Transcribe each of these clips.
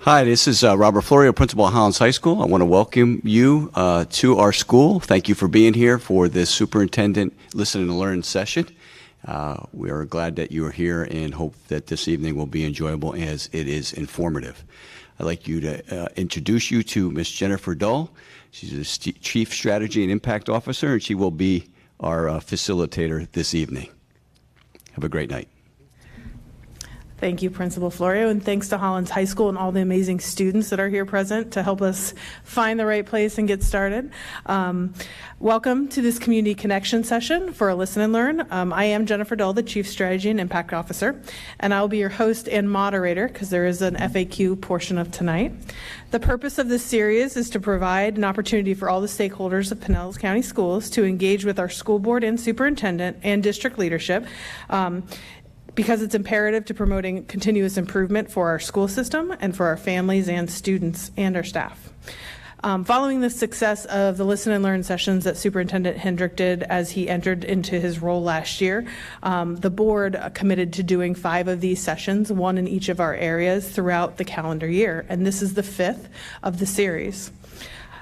Hi, this is Robert Florio, principal at Hollins High School. I want to welcome you to our school. Thank you for being here for this Superintendent Listen and Learn session. We are glad that you are here and hope that this evening will be enjoyable as it is informative. I'd like you to introduce you to Ms. Jennifer Dull. She's the Chief Strategy and Impact Officer, and she will be our facilitator this evening. Have a great night. Thank you, Principal Florio, and thanks to Hollins High School and all the amazing students that are here present to help us find the right place and get started. Welcome to this Community Connection session for a Listen and Learn. I am Jennifer Dull, the Chief Strategy and Impact Officer, and I'll be your host and moderator because there is an FAQ portion of tonight. The purpose of this series is to provide an opportunity for all the stakeholders of Pinellas County Schools to engage with our school board and superintendent and district leadership because it's imperative to promoting continuous improvement for our school system and for our families and students and our staff. Following the success of the Listen and Learn sessions that Superintendent Hendrick did as he entered into his role last year, the board committed to doing 5 of these sessions, 1 in each of our areas throughout the calendar year, and this is the 5th of the series.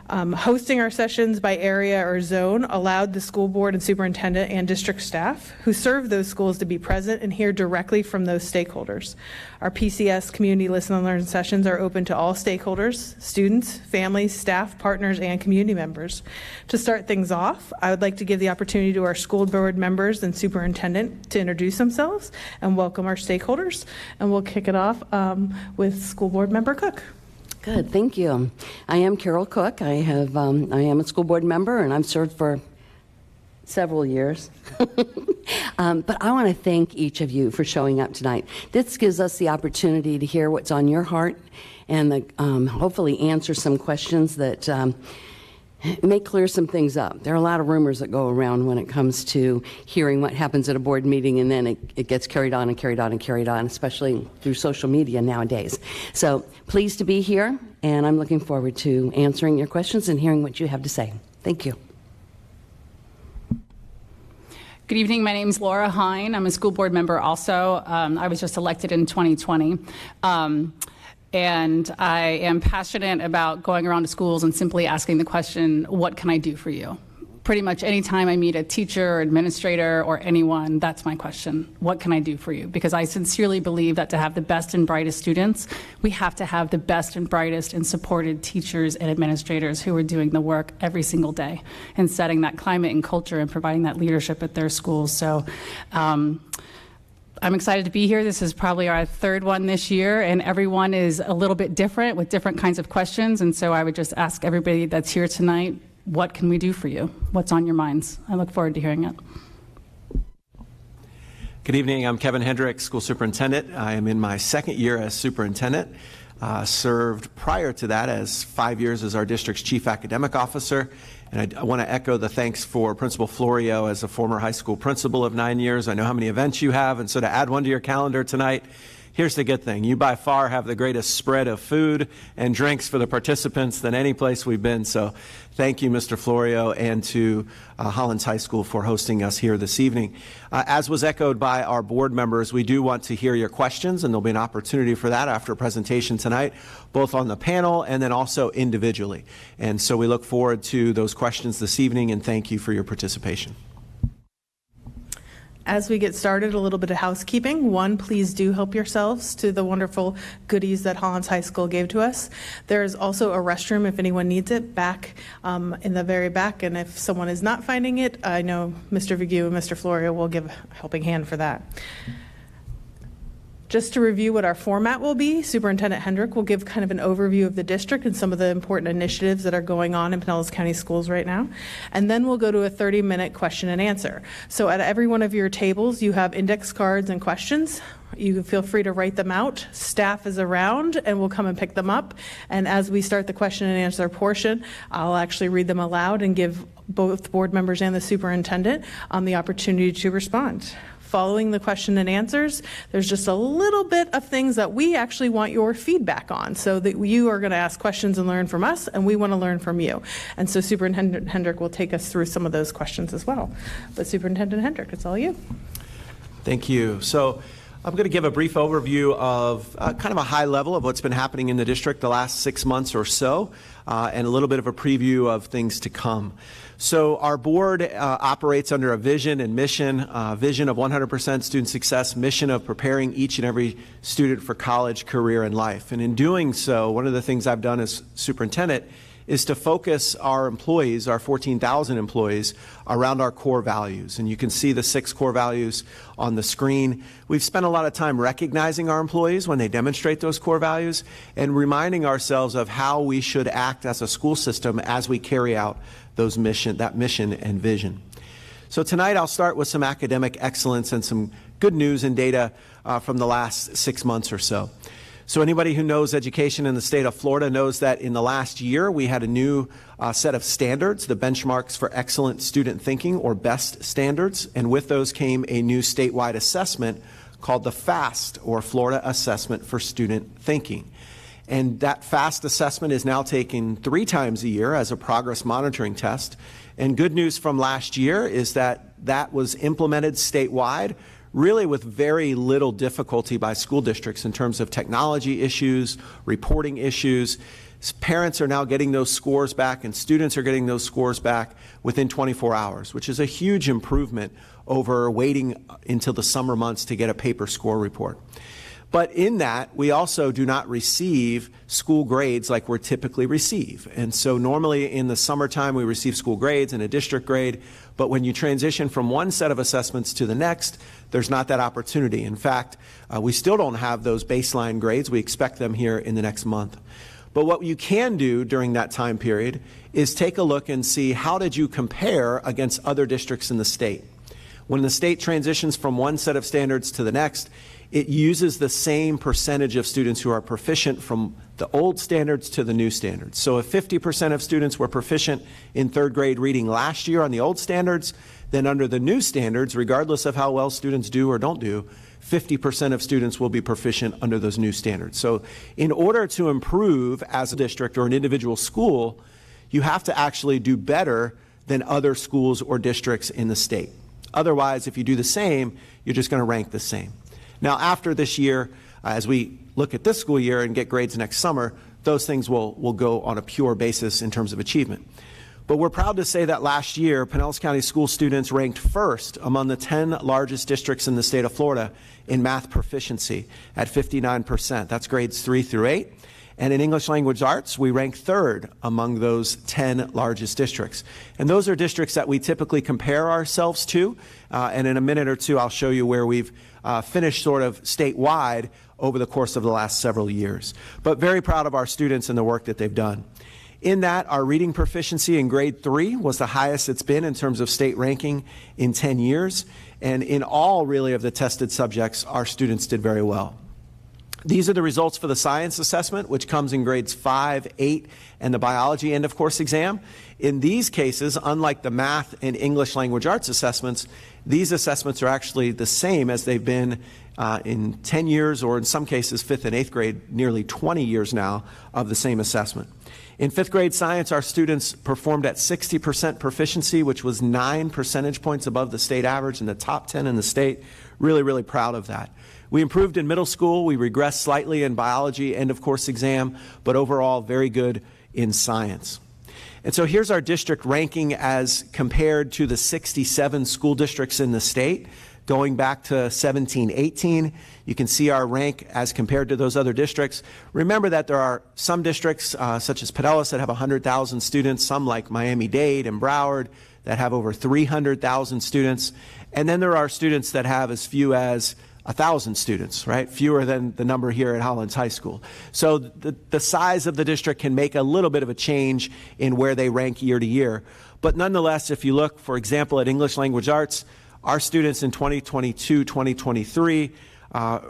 Hosting our sessions by area or zone allowed the school board and superintendent and district staff who serve those schools to be present and hear directly from those stakeholders. Our PCS Community Listen and Learn sessions are open to all stakeholders, students, families, staff, partners, and community members. To start things off, I would like to give the opportunity to our school board members and superintendent to introduce themselves and welcome our stakeholders. And we'll kick it off with School Board Member Cook. Good, thank you. I am Carol Cook. I am a school board member, and I've served for several years. But I want to thank each of you for showing up tonight. This gives us the opportunity to hear what's on your heart and hopefully answer some questions that may clear some things up. There are a lot of rumors that go around when it comes to hearing what happens at a board meeting, and then it gets carried on and carried on and carried on, especially through social media nowadays. So pleased to be here, and I'm looking forward to answering your questions and hearing what you have to say. Thank you. Good evening. My name is Laura Hine. I'm a school board member also. I was just elected in 2020. And I am passionate about going around to schools and simply asking the question, what can I do for you? Pretty much anytime I meet a teacher or administrator or anyone, that's my question. What can I do for you? Because I sincerely believe that to have the best and brightest students, we have to have the best and brightest and supported teachers and administrators who are doing the work every single day and setting that climate and culture and providing that leadership at their schools. So I'm excited to be here. This is probably our 3rd one this year, and everyone is a little bit different with different kinds of questions. And so I would just ask everybody that's here tonight, what can we do for you? What's on your minds? I look forward to hearing it. Good evening. I'm Kevin Hendrick, school superintendent. I am in my 2nd year as superintendent. Served prior to that as 5 years as our district's chief academic officer. And I want to echo the thanks for Principal Florio as a former high school principal of 9 years. I know how many events you have, and so to add one to your calendar tonight, here's the good thing. You by far have the greatest spread of food and drinks for the participants than any place we've been. So thank you, Mr. Florio, and to Hollins High School for hosting us here this evening. As was echoed by our board members, we do want to hear your questions, and there'll be an opportunity for that after a presentation tonight, both on the panel and then also individually. And so we look forward to those questions this evening, and thank you for your participation. As we get started, a little bit of housekeeping. 1, please do help yourselves to the wonderful goodies that Hollins High School gave to us. There is also a restroom if anyone needs it back in the very back, and if someone is not finding it, I know Mr. Vigue and Mr. Florio will give a helping hand for that. Just to review what our format will be, Superintendent Hendrick will give kind of an overview of the district and some of the important initiatives that are going on in Pinellas County Schools right now. And then we'll go to a 30-minute question and answer. So at every one of your tables, you have index cards and questions. You can feel free to write them out. Staff is around and we'll come and pick them up. And as we start the question and answer portion, I'll actually read them aloud and give both board members and the superintendent the opportunity to respond. Following the question and answers, there's just a little bit of things that we actually want your feedback on, so that you are going to ask questions and learn from us, and we want to learn from you. And so Superintendent Hendrick will take us through some of those questions as well. But Superintendent Hendrick, it's all you. Thank you. So I'm going to give a brief overview of kind of a high level of what's been happening in the district the last 6 months or so, and a little bit of a preview of things to come. So our board operates under a vision and mission, vision of 100% student success, mission of preparing each and every student for college, career, and life. And in doing so, one of the things I've done as superintendent is to focus our employees, our 14,000 employees, around our core values. And you can see the 6 core values on the screen. We've spent a lot of time recognizing our employees when they demonstrate those core values and reminding ourselves of how we should act as a school system as we carry out that mission and vision. So tonight I'll start with some academic excellence and some good news and data from the last 6 months or so. So anybody who knows education in the state of Florida knows that in the last year we had a new set of standards, the benchmarks for excellent student thinking, or BEST standards, and with those came a new statewide assessment called the FAST, or Florida Assessment for Student Thinking. And that FAST assessment is now taken 3 times a year as a progress monitoring test. And good news from last year is that that was implemented statewide really with very little difficulty by school districts in terms of technology issues, reporting issues. Parents are now getting those scores back and students are getting those scores back within 24 hours, which is a huge improvement over waiting until the summer months to get a paper score report. But in that, we also do not receive school grades like we're typically receive. And so normally in the summertime, we receive school grades and a district grade. But when you transition from one set of assessments to the next, there's not that opportunity. In fact, we still don't have those baseline grades. We expect them here in the next month. But what you can do during that time period is take a look and see how did you compare against other districts in the state. When the state transitions from one set of standards to the next, it uses the same percentage of students who are proficient from the old standards to the new standards. So if 50% of students were proficient in 3rd grade reading last year on the old standards, then under the new standards, regardless of how well students do or don't do, 50% of students will be proficient under those new standards. So in order to improve as a district or an individual school, you have to actually do better than other schools or districts in the state. Otherwise, if you do the same, you're just going to rank the same. Now, after this year, as we look at this school year and get grades next summer, those things will go on a pure basis in terms of achievement. But we're proud to say that last year, Pinellas County School students ranked first among the 10 largest districts in the state of Florida in math proficiency at 59%. That's grades 3 through 8. And in English language arts, we ranked 3rd among those 10 largest districts. And those are districts that we typically compare ourselves to. And in a minute or two, I'll show you where we've finished sort of statewide over the course of the last several years. But very proud of our students and the work that they've done. In that, our reading proficiency in grade 3 was the highest it's been in terms of state ranking in 10 years. And in all, really, of the tested subjects, our students did very well. These are the results for the science assessment, which comes in grades 5, 8, and the biology end of course exam. In these cases, unlike the math and English language arts assessments, these assessments are actually the same as they've been in 10 years, or in some cases 5th and 8th grade, nearly 20 years now of the same assessment. In 5th grade science, our students performed at 60% proficiency, which was 9 percentage points above the state average in the top 10 in the state. Really, really proud of that. We improved in middle school. We regressed slightly in biology end of course exam, but overall very good in science. And so here's our district ranking as compared to the 67 school districts in the state. Going back to 17-18, you can see our rank as compared to those other districts. Remember that there are some districts, such as Pinellas, that have 100,000 students, some like Miami-Dade and Broward that have over 300,000 students. And then there are students that have as few as 1,000 students, right? Fewer than the number here at Hollins High School. So the size of the district can make a little bit of a change in where they rank year to year. But nonetheless, if you look, for example, at English language arts, our students in 2022-2023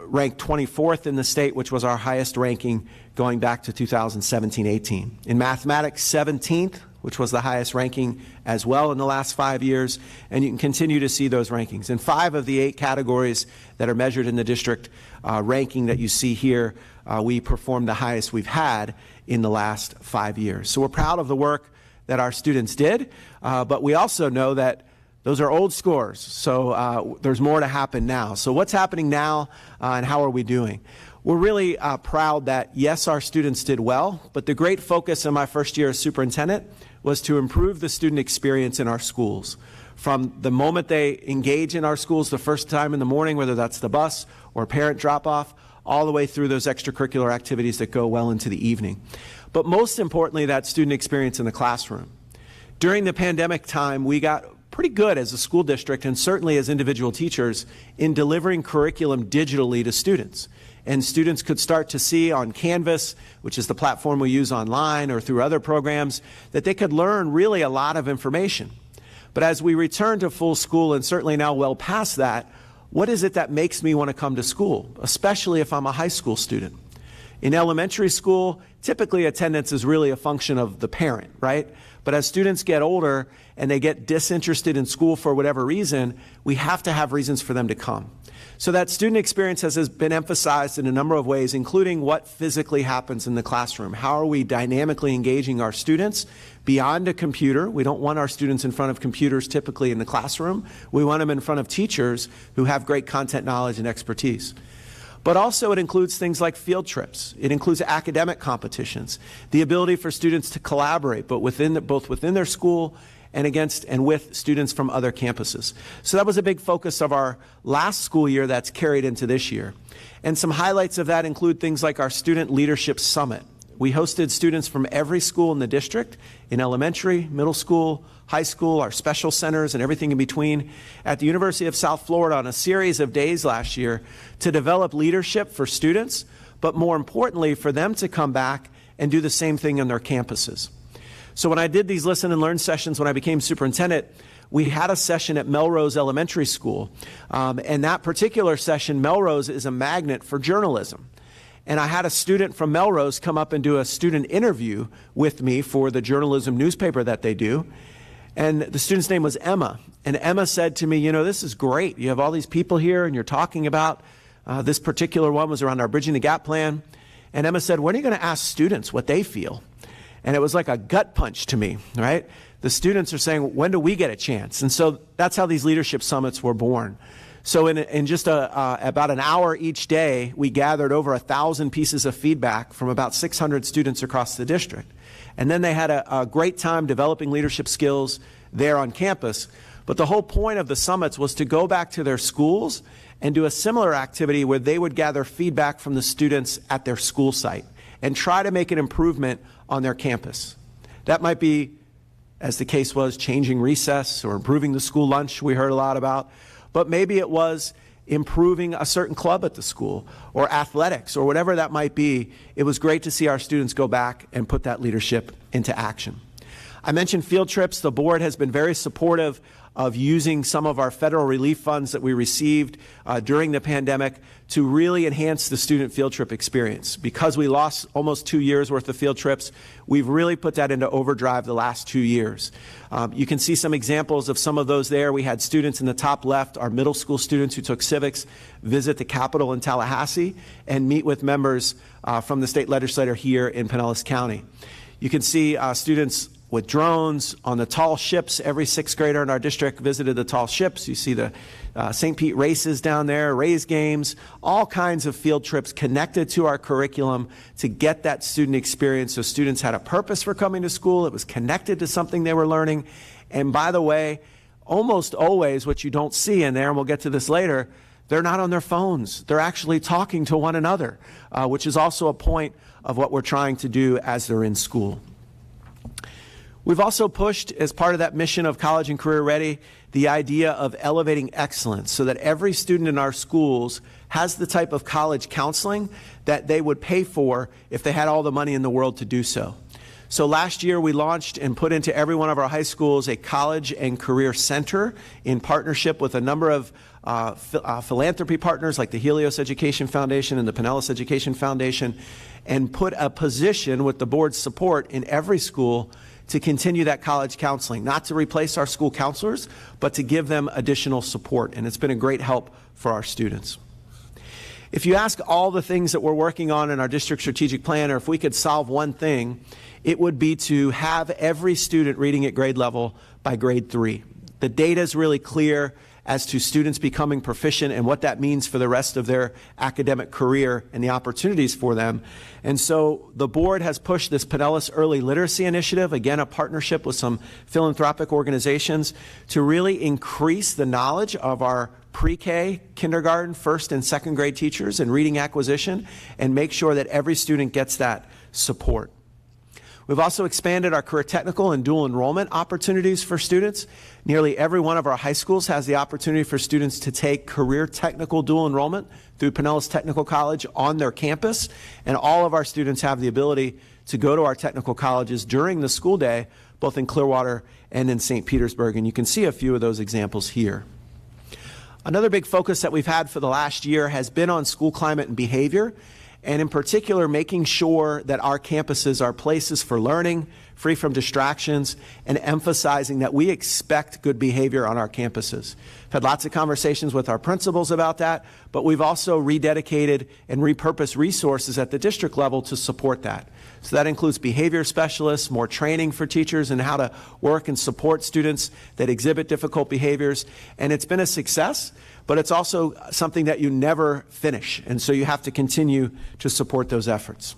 ranked 24th in the state, which was our highest ranking going back to 2017-18. In mathematics, 17th, which was the highest ranking as well in the last 5 years, and you can continue to see those rankings. In 5 of the 8 categories that are measured in the district ranking that you see here, we performed the highest we've had in the last 5 years. So we're proud of the work that our students did, but we also know that Those are old scores, so there's more to happen now. So what's happening now, and how are we doing? We're really proud that, yes, our students did well, but the great focus in my first year as superintendent was to improve the student experience in our schools. From the moment they engage in our schools the first time in the morning, whether that's the bus or parent drop-off, all the way through those extracurricular activities that go well into the evening. But most importantly, that student experience in the classroom. During the pandemic time, we got pretty good as a school district and certainly as individual teachers in delivering curriculum digitally to students. And students could start to see on Canvas, which is the platform we use online or through other programs, that they could learn really a lot of information. But as we return to full school, and certainly now well past that, what is it that makes me want to come to school, especially if I'm a high school student? In elementary school, typically attendance is really a function of the parent, right? But as students get older and they get disinterested in school for whatever reason, we have to have reasons for them to come. So that student experience has been emphasized in a number of ways, including what physically happens in the classroom. How are we dynamically engaging our students beyond a computer? We don't want our students in front of computers typically in the classroom. We want them in front of teachers who have great content knowledge and expertise. But also it includes things like field trips. It includes academic competitions, the ability for students to collaborate, but both within their school and with students from other campuses. So that was a big focus of our last school year that's carried into this year. And some highlights of that include things like our Student Leadership Summit. We hosted students from every school in the district, in elementary, middle school, high school, our special centers, and everything in between, at the University of South Florida on a series of days last year to develop leadership for students, but more importantly, for them to come back and do the same thing on their campuses. So when I did these listen and learn sessions when I became superintendent, we had a session at Melrose Elementary School. And that particular session, Melrose is a magnet for journalism. And I had a student from Melrose come up and do a student interview with me for the journalism newspaper that they do. And the student's name was Emma. And Emma said to me, you know, this is great. You have all these people here and you're talking about, this particular one was around our Bridging the Gap plan. And Emma said, when are you going to ask students what they feel? And it was like a gut punch to me, right? The students are saying, when do we get a chance? And so that's how these leadership summits were born. So in just about an hour each day, we gathered over 1,000 pieces of feedback from about 600 students across the district. And then they had a great time developing leadership skills there on campus. But the whole point of the summits was to go back to their schools and do a similar activity where they would gather feedback from the students at their school site and try to make an improvement on their campus. That might be, as the case was, changing recess or improving the school lunch we heard a lot about. But maybe it was improving a certain club at the school or athletics or whatever that might be. It was great to see our students go back and put that leadership into action. I mentioned field trips. The board has been very supportive of using some of our federal relief funds that we received during the pandemic to really enhance the student field trip experience. Because we lost almost 2 years worth of field trips, we've really put that into overdrive the last 2 years. You can see some examples of some of those there. We had students in the top left, our middle school students who took civics, visit the Capitol in Tallahassee and meet with members from the state legislature here in Pinellas County. You can see students with drones on the tall ships. Every sixth grader in our district visited the tall ships. You see the St. Pete races down there, Rays games, all kinds of field trips connected to our curriculum to get that student experience so students had a purpose for coming to school. It was connected to something they were learning. And by the way, almost always what you don't see in there, and we'll get to this later, they're not on their phones. They're actually talking to one another, which is also a point of what we're trying to do as they're in school. We've also pushed, as part of that mission of College and Career Ready, the idea of elevating excellence so that every student in our schools has the type of college counseling that they would pay for if they had all the money in the world to do so. So last year we launched and put into every one of our high schools a college and career center in partnership with a number of philanthropy partners like the Helios Education Foundation and the Pinellas Education Foundation, and put a position with the board's support in every school to continue that college counseling, not to replace our school counselors, but to give them additional support. And it's been a great help for our students. If you ask all the things that we're working on in our district strategic plan, or if we could solve one thing, it would be to have every student reading at grade level by grade 3. The data is really clear as to students becoming proficient and what that means for the rest of their academic career and the opportunities for them. And so the board has pushed this Pinellas Early Literacy Initiative, again, a partnership with some philanthropic organizations, to really increase the knowledge of our pre-K, kindergarten, first and second grade teachers in reading acquisition and make sure that every student gets that support. We've also expanded our career technical and dual enrollment opportunities for students. Nearly every one of our high schools has the opportunity for students to take career technical dual enrollment through Pinellas Technical College on their campus, and all of our students have the ability to go to our technical colleges during the school day, both in Clearwater and in St. Petersburg, and you can see a few of those examples here. Another big focus that we've had for the last year has been on school climate and behavior, and in particular, making sure that our campuses are places for learning, free from distractions, and emphasizing that we expect good behavior on our campuses. I've had lots of conversations with our principals about that, but we've also rededicated and repurposed resources at the district level to support that. So that includes behavior specialists, more training for teachers and how to work and support students that exhibit difficult behaviors, and it's been a success. But it's also something that you never finish, and so you have to continue to support those efforts.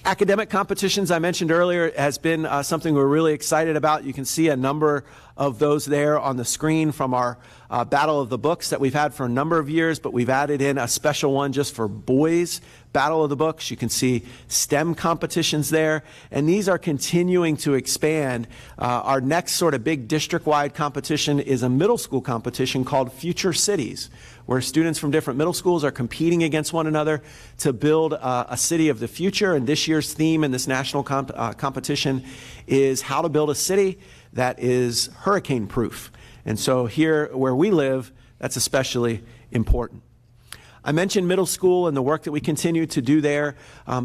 Academic competitions, I mentioned earlier, has been something we're really excited about. You can see a number of those there on the screen from our Battle of the Books that we've had for a number of years, but we've added in a special one just for boys, Battle of the Books. You can see STEM competitions there, and these are continuing to expand. Our next sort of big district-wide competition is a middle school competition called Future Cities, where students from different middle schools are competing against one another to build a city of the future. And this year's theme in this national competition is how to build a city that is hurricane-proof. And so here where we live, that's especially important. I mentioned middle school and the work that we continue to do there,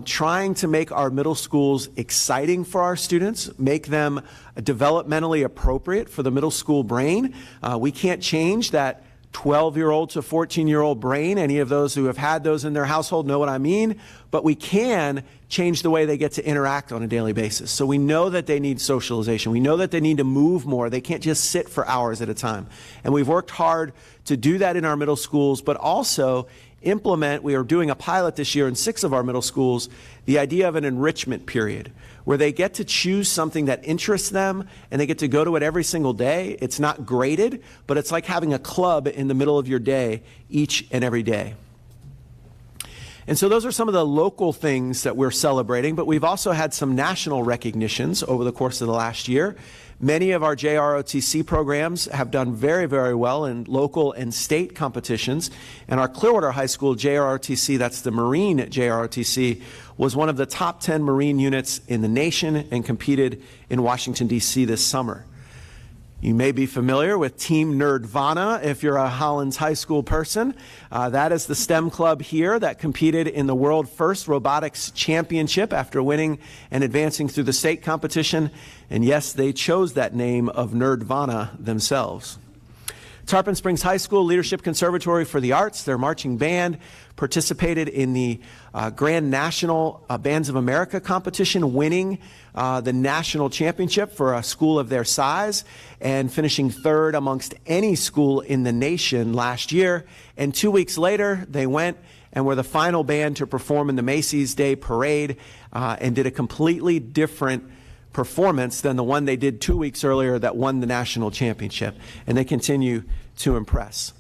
trying to make our middle schools exciting for our students, make them developmentally appropriate for the middle school brain. We can't change that 12-year-old to 14-year-old brain. Any of those who have had those in their household know what I mean, but we can change the way they get to interact on a daily basis. So we know that they need socialization. We know that they need to move more. They can't just sit for hours at a time. And we've worked hard to do that in our middle schools, but also implement, we are doing a pilot this year in 6 of our middle schools, the idea of an enrichment period, where they get to choose something that interests them and they get to go to it every single day. It's not graded, but it's like having a club in the middle of your day each and every day. And so those are some of the local things that we're celebrating, but we've also had some national recognitions over the course of the last year. Many of our JROTC programs have done very, very well in local and state competitions. And our Clearwater High School JROTC, that's the Marine JROTC, was one of the top 10 Marine units in the nation and competed in Washington, D.C. this summer. You may be familiar with Team Nerdvana if you're a Hollins High School person. That is the STEM club here that competed in the World First Robotics Championship after winning and advancing through the state competition. And yes, they chose that name of Nerdvana themselves. Tarpon Springs High School Leadership Conservatory for the Arts, their marching band, participated in the Grand National Bands of America competition, winning the national championship for a school of their size and finishing 3rd amongst any school in the nation last year. And 2 weeks later, they went and were the final band to perform in the Macy's Day Parade and did a completely different performance than the one they did 2 weeks earlier that won the national championship, and they continue to impress.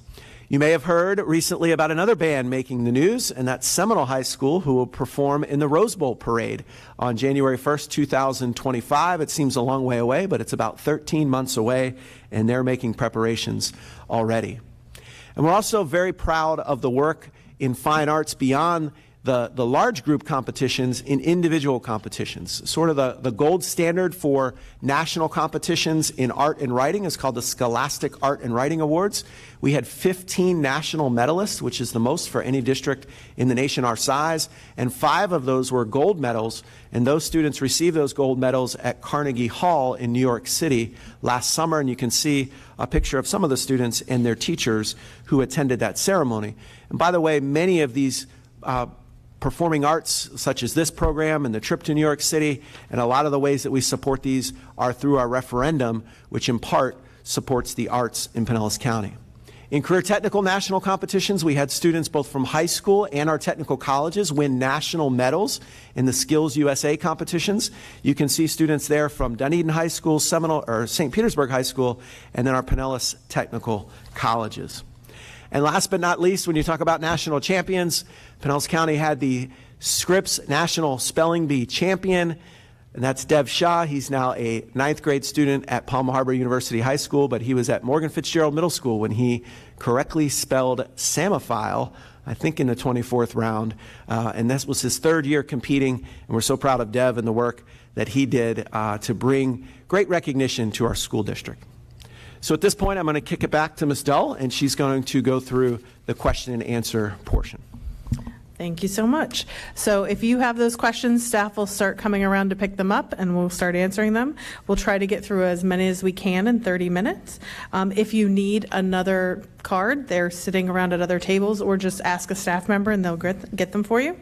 You may have heard recently about another band making the news, and that's Seminole High School, who will perform in the Rose Bowl Parade on January 1st, 2025. It seems a long way away, but it's about 13 months away, and they're making preparations already. And we're also very proud of the work in fine arts beyond the large group competitions in individual competitions. Sort of the gold standard for national competitions in art and writing is called the Scholastic Art and Writing Awards. We had 15 national medalists, which is the most for any district in the nation our size, and 5 of those were gold medals, and those students received those gold medals at Carnegie Hall in New York City last summer, and you can see a picture of some of the students and their teachers who attended that ceremony. And by the way, many of these performing arts, such as this program and the trip to New York City, and a lot of the ways that we support these are through our referendum, which in part supports the arts in Pinellas County. In career technical national competitions, we had students both from high school and our technical colleges win national medals in the Skills USA competitions. You can see students there from Dunedin High School, St. Petersburg High School, and then our Pinellas technical colleges. And last but not least, when you talk about national champions, Pinellas County had the Scripps National Spelling Bee champion, and that's Dev Shah. He's now a 9th grade student at Palm Harbor University High School, but he was at Morgan Fitzgerald Middle School when he correctly spelled Samophile, I think in the 24th round. And this was his 3rd year competing, and we're so proud of Dev and the work that he did to bring great recognition to our school district. So at this point, I'm going to kick it back to Ms. Dull, and she's going to go through the question and answer portion. Thank you so much. So if you have those questions, staff will start coming around to pick them up and we'll start answering them. We'll try to get through as many as we can in 30 minutes. If you need another card, they're sitting around at other tables, or just ask a staff member and they'll get them for you.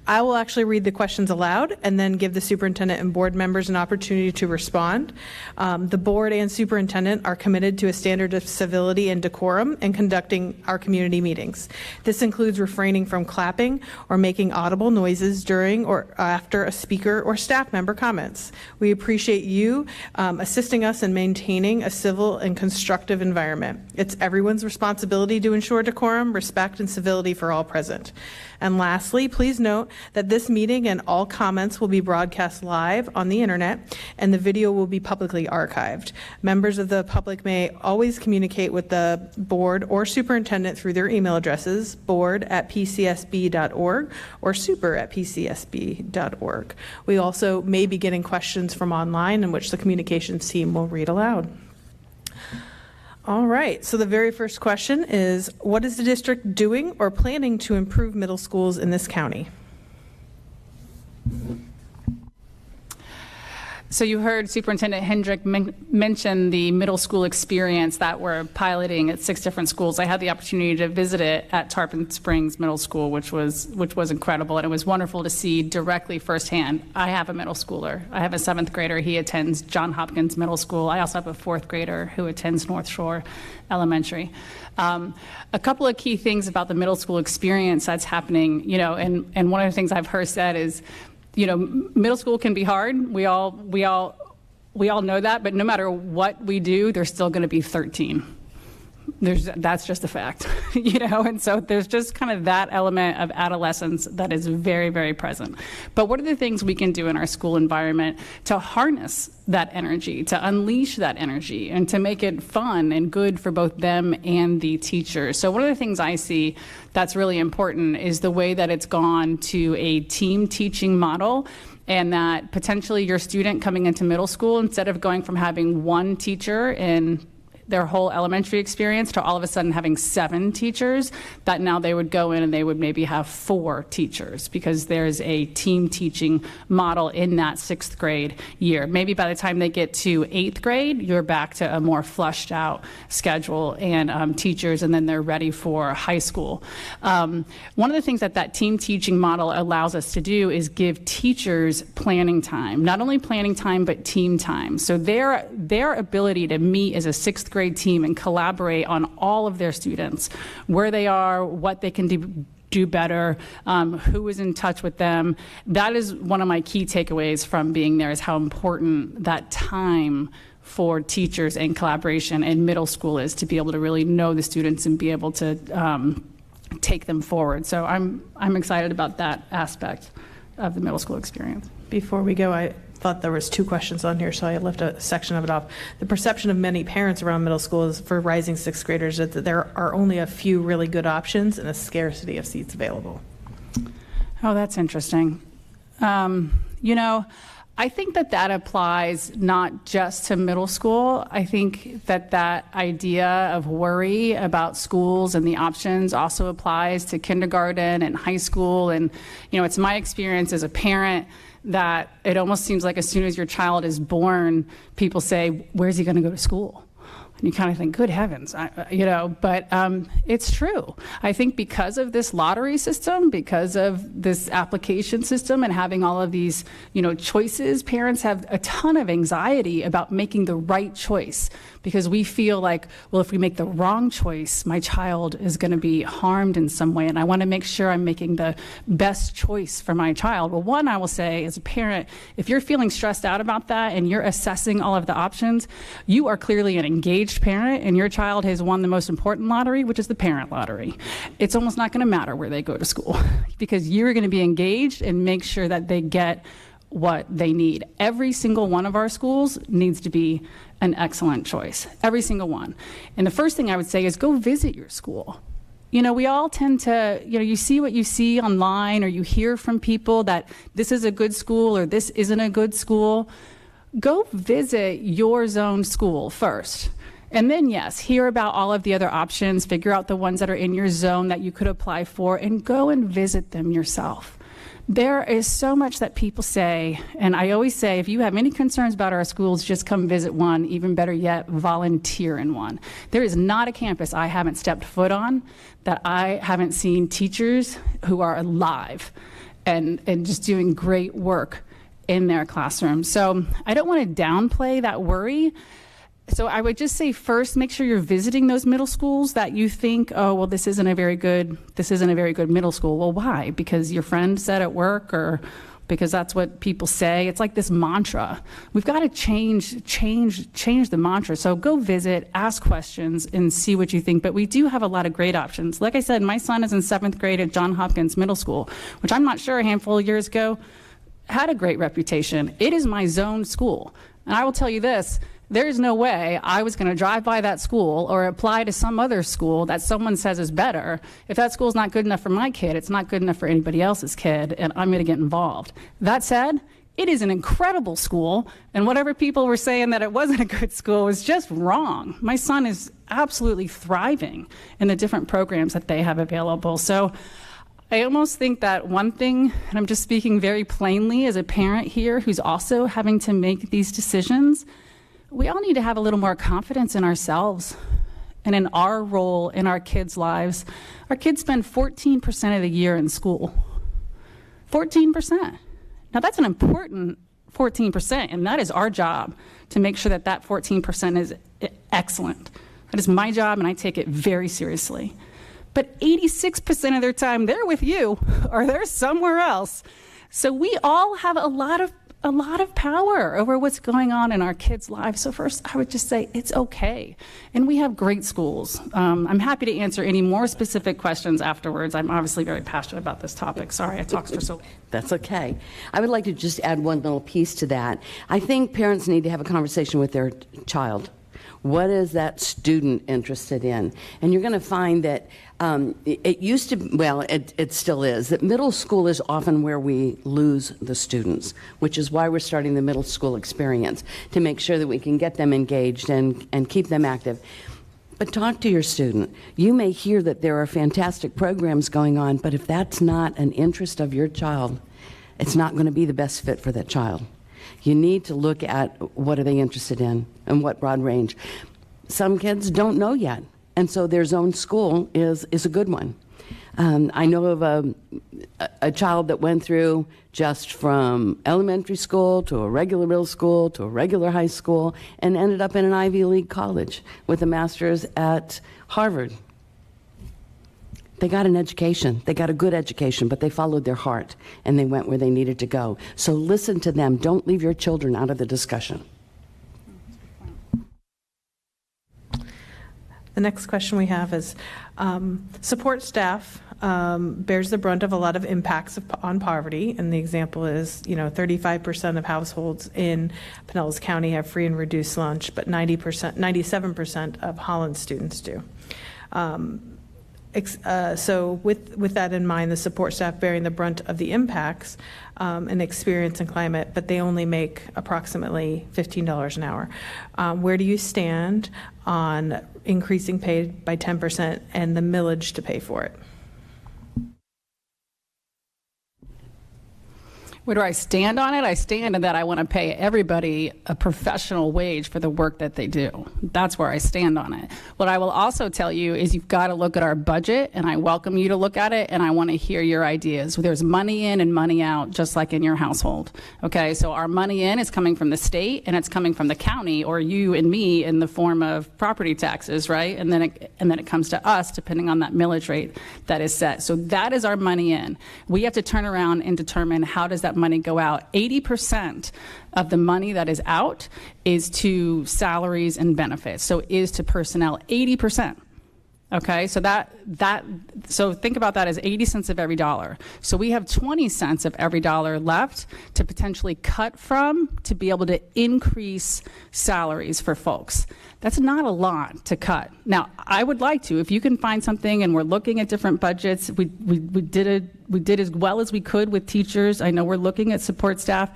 I will actually read the questions aloud and then give the superintendent and board members an opportunity to respond. The board and superintendent are committed to a standard of civility and decorum in conducting our community meetings. This includes refraining from clapping or making audible noises during or after a speaker or staff member comments. We appreciate you assisting us in maintaining a civil and constructive environment. It's everyone's responsibility to ensure decorum, respect, and civility for all present. And lastly, please note that this meeting and all comments will be broadcast live on the internet, and the video will be publicly archived. Members of the public may always communicate with the board or superintendent through their email addresses, board@pcsb.org or super@pcsb.org. We also may be getting questions from online, in which the communications team will read aloud. All right, so the very first question is, what is the district doing or planning to improve middle schools in this county? So you heard Superintendent Hendrick mention the middle school experience that we're piloting at 6 different schools. I had the opportunity to visit it at Tarpon Springs Middle School, which was incredible, and it was wonderful to see directly firsthand. I have a middle schooler. I have a 7th grader. He attends John Hopkins Middle School. I also have a 4th grader who attends North Shore Elementary. A couple of key things about the middle school experience that's happening, and one of the things I've heard said is, middle school can be hard. We all know that, but no matter what we do, there's still going to be 13. That's just a fact, and so there's just kind of that element of adolescence that is very, very present. But what are the things we can do in our school environment to harness that energy, to unleash that energy, and to make it fun and good for both them and the teachers? So one of the things I see that's really important is the way that it's gone to a team teaching model, and that potentially your student coming into middle school, instead of going from having one teacher in their whole elementary experience to all of a sudden having 7 teachers, that now they would go in and they would maybe have 4 teachers, because there's a team teaching model in that 6th grade year. Maybe by the time they get to 8th grade, you're back to a more flushed out schedule and teachers, and then they're ready for high school. One of the things that team teaching model allows us to do is give teachers planning time, not only planning time, but team time. So their ability to meet as a 6th grade team and collaborate on all of their students, where they are, what they can do better, who is in touch with them. That is one of my key takeaways from being there, is how important that time for teachers and collaboration in middle school is, to be able to really know the students and be able to take them forward. So I'm excited about that aspect of the middle school experience. Before we go, I thought there was 2 questions on here, so I left a section of it off. The perception of many parents around middle school is for rising 6th graders that there are only a few really good options and a scarcity of seats available. Oh, that's interesting. I think that applies not just to middle school. I think that idea of worry about schools and the options also applies to kindergarten and high school. And, it's my experience as a parent that it almost seems like as soon as your child is born, people say, where's he going to go to school? And you kind of think, good heavens, but it's true. I think because of this lottery system, because of this application system and having all of these, choices, parents have a ton of anxiety about making the right choice because we feel like, well, if we make the wrong choice, my child is going to be harmed in some way, and I want to make sure I'm making the best choice for my child. Well, one, I will say, as a parent, if you're feeling stressed out about that and you're assessing all of the options, you are clearly an engaged parent, and your child has won the most important lottery, which is the parent lottery. It's almost not going to matter where they go to school because you're going to be engaged and make sure that they get what they need. Every single one of our schools needs to be an excellent choice, every single one. And the first thing I would say is go visit your school. We all tend to, you see what you see online, or you hear from people that this is a good school or this isn't a good school. Go visit your zone school first. And then, yes, hear about all of the other options, figure out the ones that are in your zone that you could apply for, and go and visit them yourself. There is so much that people say, and I always say, if you have any concerns about our schools, just come visit one. Even better yet, volunteer in one. There is not a campus I haven't stepped foot on that I haven't seen teachers who are alive and just doing great work in their classroom. So I don't want to downplay that worry. So I would just say first, make sure you're visiting those middle schools that you think, oh, well, this isn't a very good middle school. Well, why? Because your friend said at work, or because that's what people say? It's like this mantra. We've got to change the mantra. So go visit, ask questions, and see what you think. But we do have a lot of great options. Like I said, my son is in 7th grade at Johns Hopkins Middle School, which I'm not sure a handful of years ago had a great reputation. It is my zone school. And I will tell you this, there is no way I was going to drive by that school or apply to some other school that someone says is better. If that school's not good enough for my kid, it's not good enough for anybody else's kid, and I'm going to get involved. That said, it is an incredible school, and whatever people were saying that it wasn't a good school was just wrong. My son is absolutely thriving in the different programs that they have available. So I almost think that one thing, and I'm just speaking very plainly as a parent here who's also having to make these decisions, we all need to have a little more confidence in ourselves and in our role in our kids' lives. Our kids spend 14% of the year in school. 14%. Now that's an important 14%, and that is our job to make sure that that 14% is excellent. That is my job, and I take it very seriously. But 86% of their time, they're with you, or they're somewhere else. So we all have a lot of power over what's going on in our kids' lives. So first, I would just say it's okay. And we have great schools. I'm happy to answer any more specific questions afterwards. I'm obviously very passionate about this topic. Sorry, I talked for so long. That's okay. I would like to just add one little piece to that. I think parents need to have a conversation with their child. What is that student interested in? And you're going to find that it used to, well, it still is, that middle school is often where we lose the students, which is why we're starting the middle school experience, to make sure that we can get them engaged and keep them active. But talk to your student. You may hear that there are fantastic programs going on, but if that's not an interest of your child, it's not going to be the best fit for that child. You need to look at what are they interested in and what broad range. Some kids don't know yet, and so their zone school is a good one. I know of a child that went through just from elementary school to a regular middle school to a regular high school and ended up in an Ivy League college with a master's at Harvard. They got an education. They got a good education, but they followed their heart, and they went where they needed to go. So listen to them. Don't leave your children out of the discussion. The next question we have is, support staff bears the brunt of a lot of impacts on poverty, and the example is, 35% of households in Pinellas County have free and reduced lunch, but 97% of Holland students do. So with that in mind, the support staff bearing the brunt of the impacts and experience and climate, but they only make approximately $15 an hour. Where do you stand on increasing pay by 10% and the millage to pay for it? Where do I stand on it? I stand in that I want to pay everybody a professional wage for the work that they do. That's where I stand on it. What I will also tell you is you've got to look at our budget, and I welcome you to look at it, and I want to hear your ideas. There's money in and money out, just like in your household. Okay, so our money in is coming from the state, and it's coming from the county, or you and me, in the form of property taxes, right? And then it comes to us, depending on that millage rate that is set. So that is our money in. We have to turn around and determine how does that money go out. 80% of the money that is out is to salaries and benefits. So is to personnel, 80%. Okay, so so think about that as 80 cents of every dollar. So we have 20 cents of every dollar left to potentially cut from to be able to increase salaries for folks. That's not a lot to cut. Now, I would like to, if you can find something, and we're looking at different budgets. We did as well as we could with teachers. I know we're looking at support staff.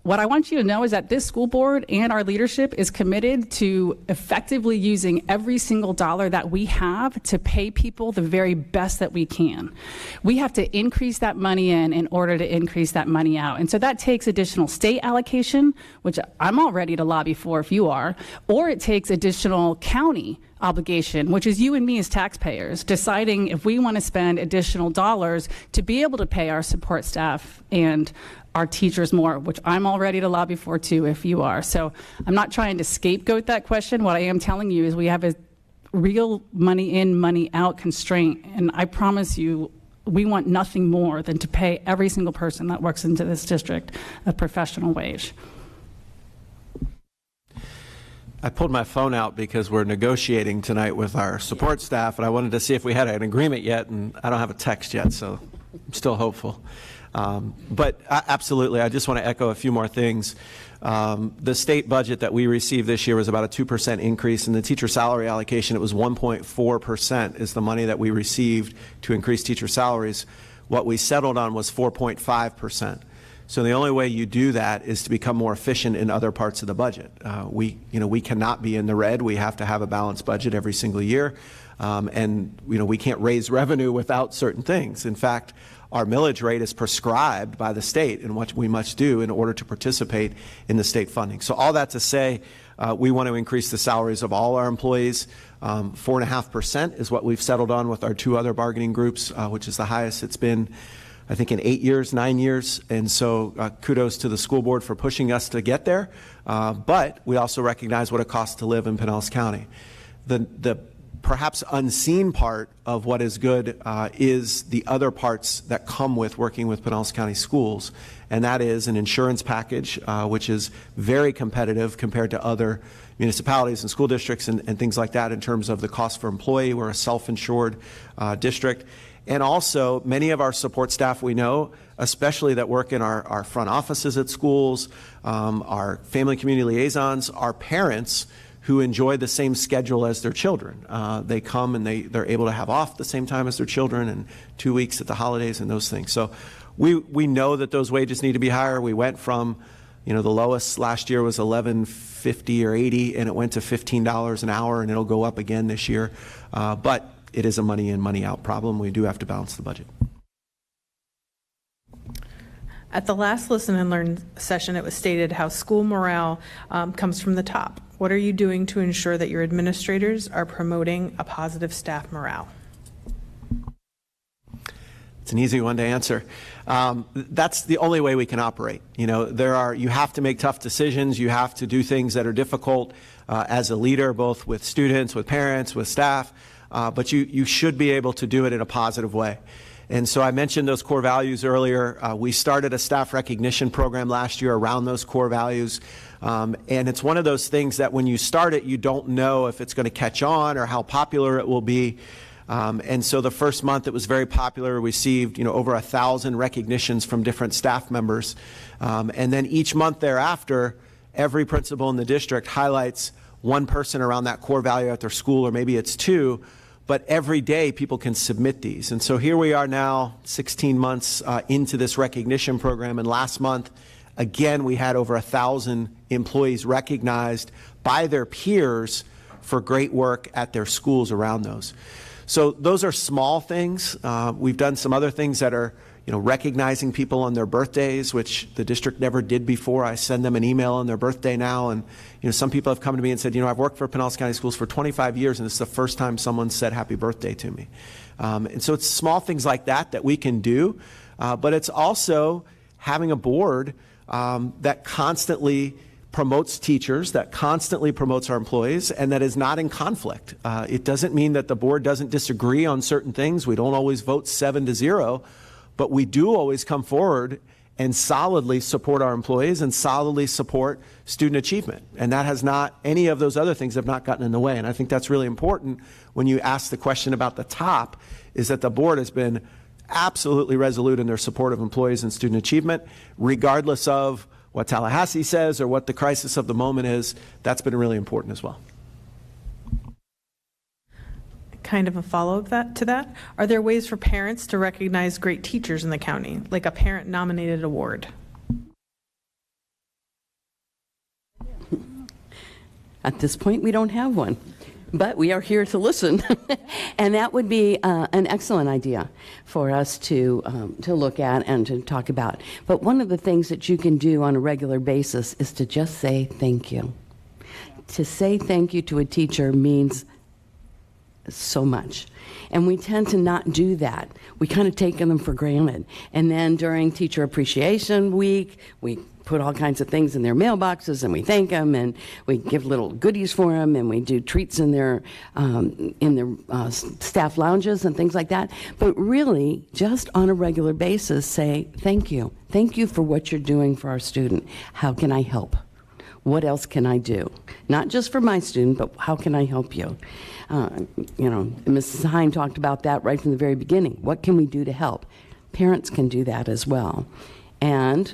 What I want you to know is that this school board and our leadership is committed to effectively using every single dollar that we have to pay people the very best that we can. We have to increase that money in order to increase that money out. And so that takes additional state allocation, which I'm all ready to lobby for if you are, or it takes additional county obligation, which is you and me as taxpayers deciding if we want to spend additional dollars to be able to pay our support staff and our teachers more, which I'm all ready to lobby for too if you are. So I'm not trying to scapegoat that question. What I am telling you is we have a real money in, money out constraint, and I promise you we want nothing more than to pay every single person that works into this district a professional wage. I pulled my phone out because we're negotiating tonight with our support staff, and I wanted to see if we had an agreement yet, and I don't have a text yet, so I'm still hopeful. But absolutely, I just want to echo a few more things. The state budget that we received this year was about a 2% increase. In the teacher salary allocation, it was 1.4% is the money that we received to increase teacher salaries. What we settled on was 4.5%. So the only way you do that is to become more efficient in other parts of the budget. We cannot be in the red. We have to have a balanced budget every single year. And we can't raise revenue without certain things. In fact, our millage rate is prescribed by the state in what we must do in order to participate in the state funding. So all that to say, we want to increase the salaries of all our employees. 4.5% is what we've settled on with our two other bargaining groups, which is the highest it's been, I think, in 8 years, 9 years. And so kudos to the school board for pushing us to get there. But we also recognize what it costs to live in Pinellas County. The perhaps unseen part of what is good is the other parts that come with working with Pinellas County Schools, and that is an insurance package, which is very competitive compared to other municipalities and school districts and things like that in terms of the cost for employee. We're a self-insured district. And also, many of our support staff we know, especially that work in our front offices at schools, our family community liaisons, our parents who enjoy the same schedule as their children. They come and they're able to have off the same time as their children, and 2 weeks at the holidays and those things. So we know that those wages need to be higher. We went from, the lowest last year was $11.50 or $80, and it went to $15 an hour, and it'll go up again this year. But it is a money in, money out problem. We do have to balance the budget. At the last Listen and Learn session, it was stated how school morale comes from the top. What are you doing to ensure that your administrators are promoting a positive staff morale? It's an easy one to answer. That's the only way we can operate. You have to make tough decisions. You have to do things that are difficult as a leader, both with students, with parents, with staff. But you should be able to do it in a positive way. And so I mentioned those core values earlier. We started a staff recognition program last year around those core values. And it's one of those things that when you start it, you don't know if it's going to catch on or how popular it will be. And so the first month it was very popular. We received over 1,000 recognitions from different staff members. And then each month thereafter, every principal in the district highlights one person around that core value at their school, or maybe it's two. But every day people can submit these. And so here we are now 16 months into this recognition program. And last month, again, we had over 1,000 employees recognized by their peers for great work at their schools around those. So those are small things. We've done some other things that are recognizing people on their birthdays, which the district never did before. I send them an email on their birthday now, and some people have come to me and said, I've worked for Pinellas County Schools for 25 years, and this is the first time someone said happy birthday to me. And so it's small things like that we can do, but it's also having a board that constantly promotes teachers, that constantly promotes our employees, and that is not in conflict. It doesn't mean that the board doesn't disagree on certain things. We don't always vote 7-0, but we do always come forward and solidly support our employees and solidly support student achievement. And that has not, any of those other things have not gotten in the way. And I think that's really important when you ask the question about the top, is that the board has been absolutely resolute in their support of employees and student achievement, regardless of what Tallahassee says or what the crisis of the moment is. That's been really important as well. Kind of a follow-up to that, are there ways for parents to recognize great teachers in the county, like a parent-nominated award? At this point, we don't have one, but we are here to listen. And that would be an excellent idea for us to look at and to talk about. But one of the things that you can do on a regular basis is to just say thank you. To say thank you to a teacher means so much. And we tend to not do that. We kind of take them for granted. And then during Teacher Appreciation Week, we put all kinds of things in their mailboxes and we thank them and we give little goodies for them and we do treats in their staff lounges and things like that. But really, just on a regular basis, say thank you. Thank you for what you're doing for our student. How can I help? What else can I do? Not just for my student, but how can I help you? Mrs. Hine talked about that right from the very beginning. What can we do to help? Parents can do that as well. And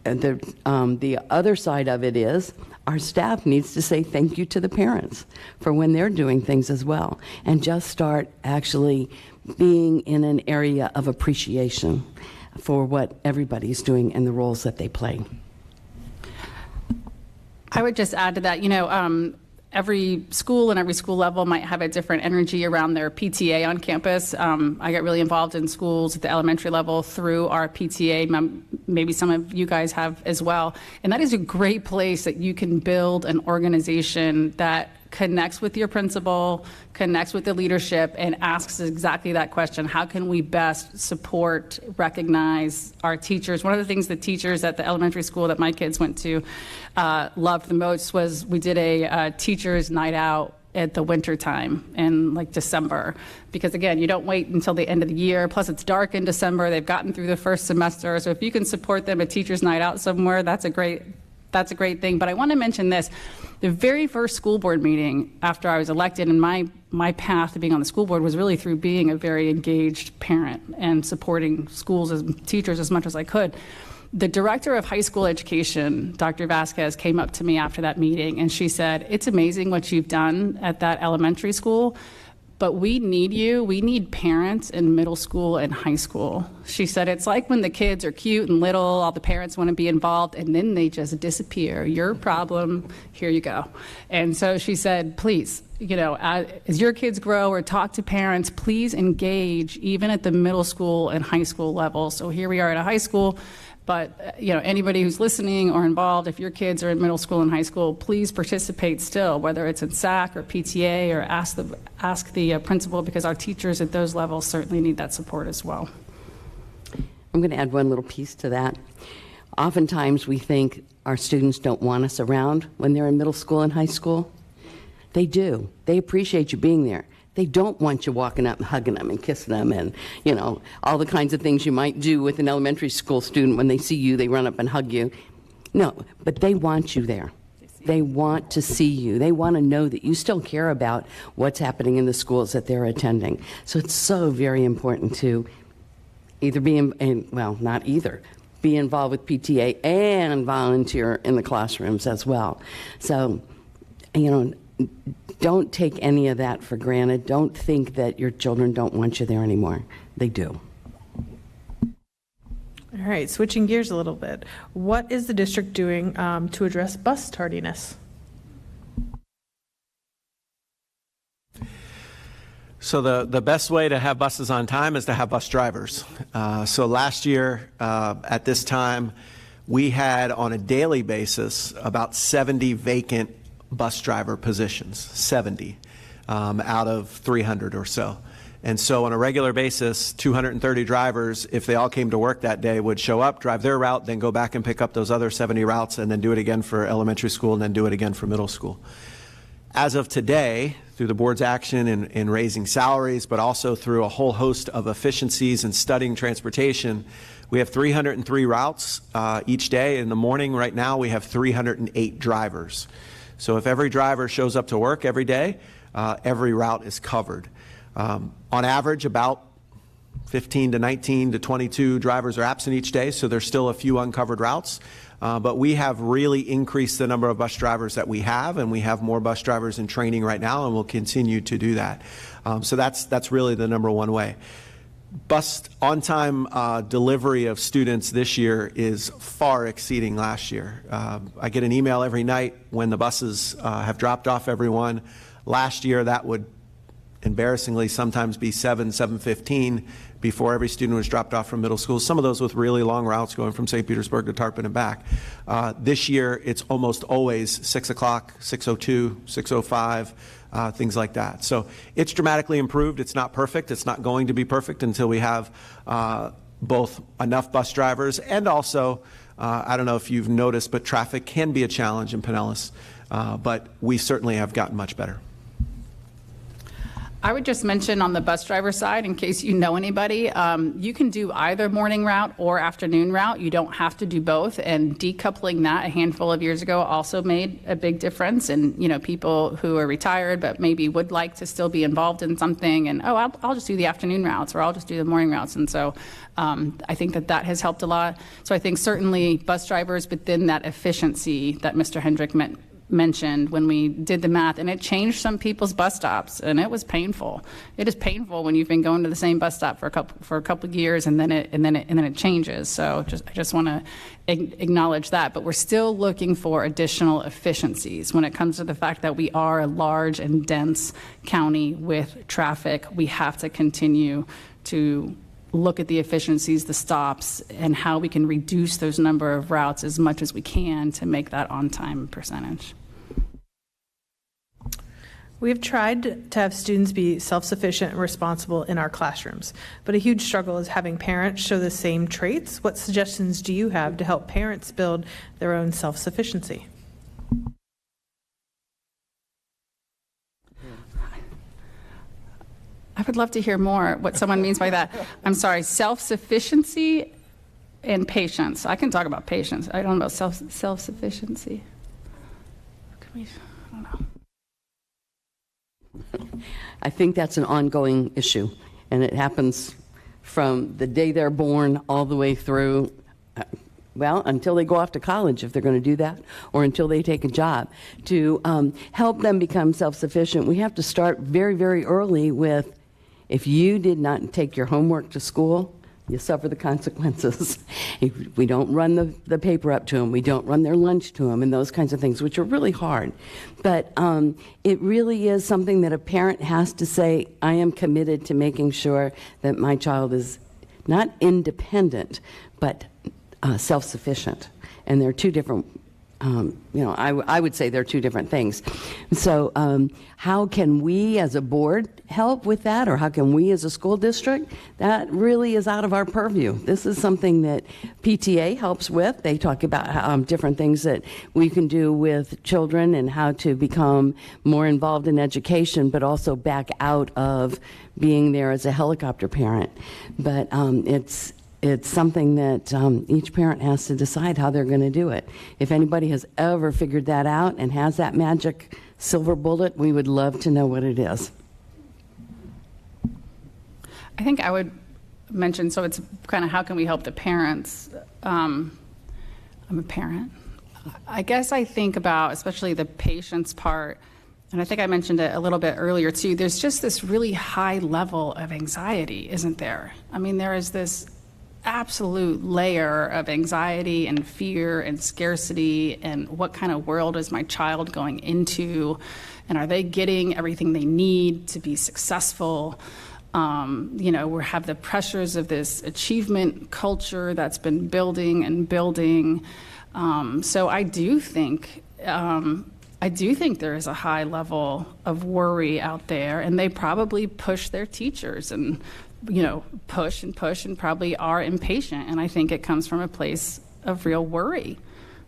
the other side of it is our staff needs to say thank you to the parents for when they're doing things as well, and just start actually being in an area of appreciation for what everybody's doing and the roles that they play. I would just add to that, every school and every school level might have a different energy around their PTA on campus. I get really involved in schools at the elementary level through our PTA. Maybe some of you guys have as well. And that is a great place that you can build an organization that connects with your principal, connects with the leadership, and asks exactly that question: how can we best support, recognize our teachers? One of the things the teachers at the elementary school that my kids went to loved the most was we did a teachers' night out at the winter time in like December, because again, you don't wait until the end of the year. Plus it's dark in December. They've gotten through the first semester. So if you can support them a teachers' night out somewhere, that's a great thing. But I want to mention this. The very first school board meeting after I was elected, and my path to being on the school board was really through being a very engaged parent and supporting schools as teachers as much as I could. The director of high school education, Dr. Vasquez, came up to me after that meeting and she said, "It's amazing what you've done at that elementary school, but we need you. We need parents in middle school and high school." She said, "It's like when the kids are cute and little, all the parents want to be involved, and then they just disappear. Your problem, here you go." And so she said, please, as your kids grow or talk to parents, please engage even at the middle school and high school level. So here we are at a high school. But anybody who's listening or involved, if your kids are in middle school and high school, please participate still, whether it's in SAC or PTA, or ask the principal, because our teachers at those levels certainly need that support as well. I'm going to add one little piece to that. Oftentimes we think our students don't want us around when they're in middle school and high school. They do. They appreciate you being there. They don't want you walking up and hugging them and kissing them and, all the kinds of things you might do with an elementary school student. When they see you, they run up and hug you. No, but they want you there. They want to see you. They want to know that you still care about what's happening in the schools that they're attending. So it's so very important to either be be involved with PTA and volunteer in the classrooms as well. So, don't take any of that for granted. Don't think that your children don't want you there anymore. They do. All right, switching gears a little bit. What is the district doing to address bus tardiness? So the best way to have buses on time is to have bus drivers. So last year at this time, we had on a daily basis about 70 vacant bus driver positions, 70 out of 300 or so. And so on a regular basis, 230 drivers, if they all came to work that day, would show up, drive their route, then go back and pick up those other 70 routes, and then do it again for elementary school, and then do it again for middle school. As of today, through the board's action in raising salaries, but also through a whole host of efficiencies and studying transportation, we have 303 routes each day. In the morning right now, we have 308 drivers. So if every driver shows up to work every day, every route is covered. On average, about 15 to 19 to 22 drivers are absent each day, so there's still a few uncovered routes. But we have really increased the number of bus drivers that we have, and we have more bus drivers in training right now, and we'll continue to do that. So that's really the number one way. Bus on-time delivery of students this year is far exceeding last year. I get an email every night when the buses have dropped off everyone. Last year, that would embarrassingly sometimes be 7:15 before every student was dropped off from middle school, some of those with really long routes going from St. Petersburg to Tarpon and back. This year, it's almost always 6 o'clock, 6:02, 6:05, things like that. So it's dramatically improved. It's not perfect. It's not going to be perfect until we have both enough bus drivers and also, I don't know if you've noticed, but traffic can be a challenge in Pinellas. But we certainly have gotten much better. I would just mention on the bus driver side, in case you know anybody, you can do either morning route or afternoon route. You don't have to do both. And decoupling that a handful of years ago also made a big difference. And, you know, people who are retired but maybe would like to still be involved in something and, oh, I'll just do the afternoon routes or I'll just do the morning routes. And so I think that has helped a lot. So I think certainly bus drivers, but then that efficiency that Mr. Hendrick mentioned when we did the math, and it changed some people's bus stops, and it was painful. It is painful when you've been going to the same bus stop for a couple of years, and then it changes. So I just want to acknowledge that. But we're still looking for additional efficiencies when it comes to the fact that we are a large and dense county with traffic. We have to continue to look at the efficiencies, the stops, and how we can reduce those number of routes as much as we can to make that on-time percentage. We've tried to have students be self-sufficient and responsible in our classrooms, but a huge struggle is having parents show the same traits. What suggestions do you have to help parents build their own self-sufficiency? I would love to hear more what someone means by that. I'm sorry, self-sufficiency and patience. I can talk about patience. I don't know about self-sufficiency. I don't know. I think that's an ongoing issue, and it happens from the day they're born all the way through, well, until they go off to college, if they're going to do that, or until they take a job. To help them become self-sufficient, we have to start very, very early with, if you did not take your homework to school, you suffer the consequences. If we don't run the paper up to them, we don't run their lunch to them, and those kinds of things, which are really hard. But it really is something that a parent has to say, I am committed to making sure that my child is not independent, but self-sufficient. And they're two different, I would say they're two different things. So how can we as a board help with that, or how can we as a school district? That really is out of our purview. This is something that PTA helps with. They talk about different things that we can do with children and how to become more involved in education, but also back out of being there as a helicopter parent. But it's something that each parent has to decide how they're going to do it. If anybody has ever figured that out and has that magic silver bullet, we would love to know what it is. I think I would mention, so it's kind of how can we help the parents? I'm a parent. I guess I think about, especially the patience part, and I think I mentioned it a little bit earlier too, there's just this really high level of anxiety, isn't there? I mean, there is this absolute layer of anxiety and fear and scarcity, and what kind of world is my child going into, and are they getting everything they need to be successful? We have the pressures of this achievement culture that's been building and building. So I do think there is a high level of worry out there, and they probably push their teachers and push and probably are impatient. And I think it comes from a place of real worry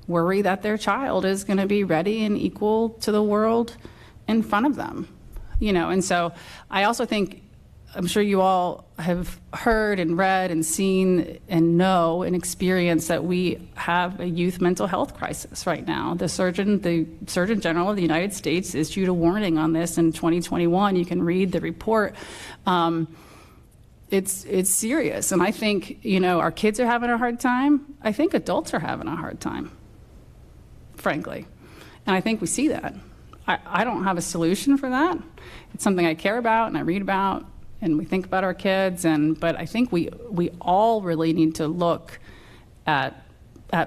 that their child is going to be ready and equal to the world in front of them. And so I also think, I'm sure you all have heard and read and seen and know and experienced that we have a youth mental health crisis right now. The Surgeon General of the United States issued a warning on this in 2021. You can read the report. It's serious. And I think, our kids are having a hard time. I think adults are having a hard time, frankly. And I think we see that. I don't have a solution for that. It's something I care about and I read about, and we think about our kids. But I think we all really need to look at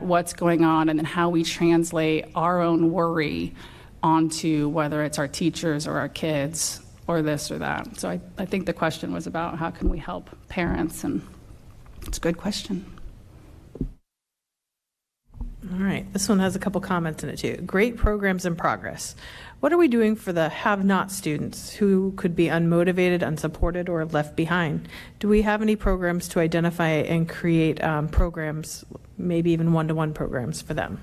what's going on and then how we translate our own worry onto whether it's our teachers or our kids or this or that. So I think the question was about how can we help parents, and it's a good question. All right, this one has a couple comments in it too. Great programs in progress. What are we doing for the have-not students who could be unmotivated, unsupported, or left behind? Do we have any programs to identify and create programs, maybe even one-to-one programs for them?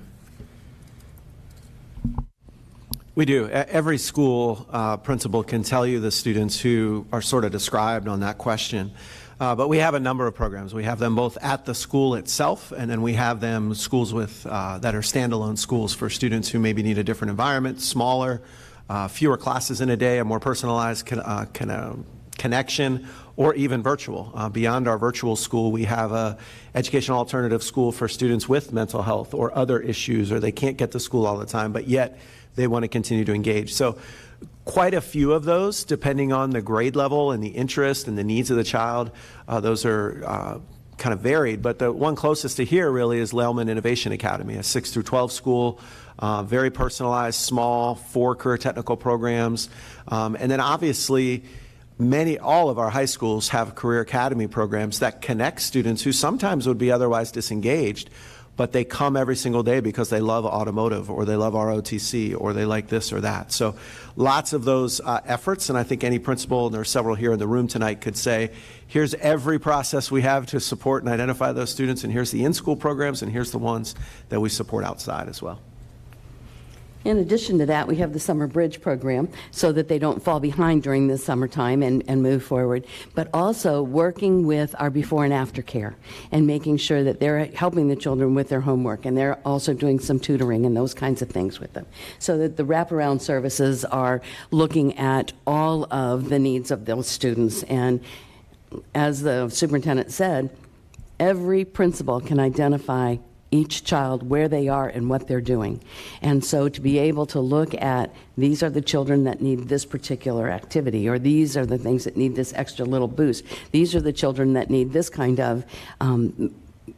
We do. Every school principal can tell you the students who are sort of described on that question. But we have a number of programs. We have them both at the school itself, and then we have them schools with that are standalone schools for students who maybe need a different environment, smaller, fewer classes in a day, a more personalized connection, or even virtual. Beyond our virtual school, we have a educational alternative school for students with mental health or other issues, or they can't get to school all the time, but yet they want to continue to engage. So quite a few of those, depending on the grade level and the interest and the needs of the child. Those are kind of varied, but the one closest to here really is Lehman Innovation Academy, a 6 through 12 school, very personalized, small, 4 career technical programs. And then obviously all of our high schools have career academy programs that connect students who sometimes would be otherwise disengaged, but they come every single day because they love automotive, or they love ROTC, or they like this or that. So lots of those efforts, and I think any principal, and there are several here in the room tonight, could say, here's every process we have to support and identify those students, and here's the in-school programs, and here's the ones that we support outside as well. In addition to that, we have the Summer Bridge program so that they don't fall behind during the summertime and move forward, but also working with our before and after care and making sure that they're helping the children with their homework, and they're also doing some tutoring and those kinds of things with them, so that the wraparound services are looking at all of the needs of those students. And as the superintendent said, every principal can identify each child, where they are and what they're doing. And so to be able to look at, these are the children that need this particular activity, or these are the things that need this extra little boost. These are the children that need this kind of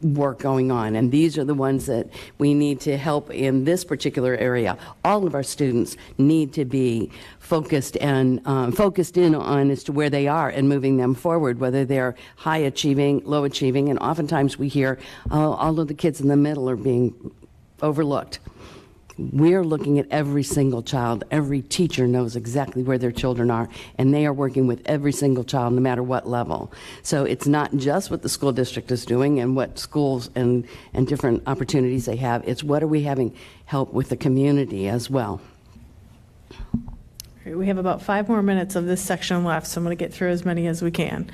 work going on, and these are the ones that we need to help in this particular area. All of our students need to be focused and focused in on as to where they are and moving them forward, whether they're high achieving, low achieving, and oftentimes we hear all of the kids in the middle are being overlooked. We're looking at every single child. Every teacher knows exactly where their children are, and they are working with every single child, no matter what level. So it's not just what the school district is doing and what schools and different opportunities they have. It's what are we having help with the community as well. All right, we have about 5 more minutes of this section left, so I'm going to get through as many as we can.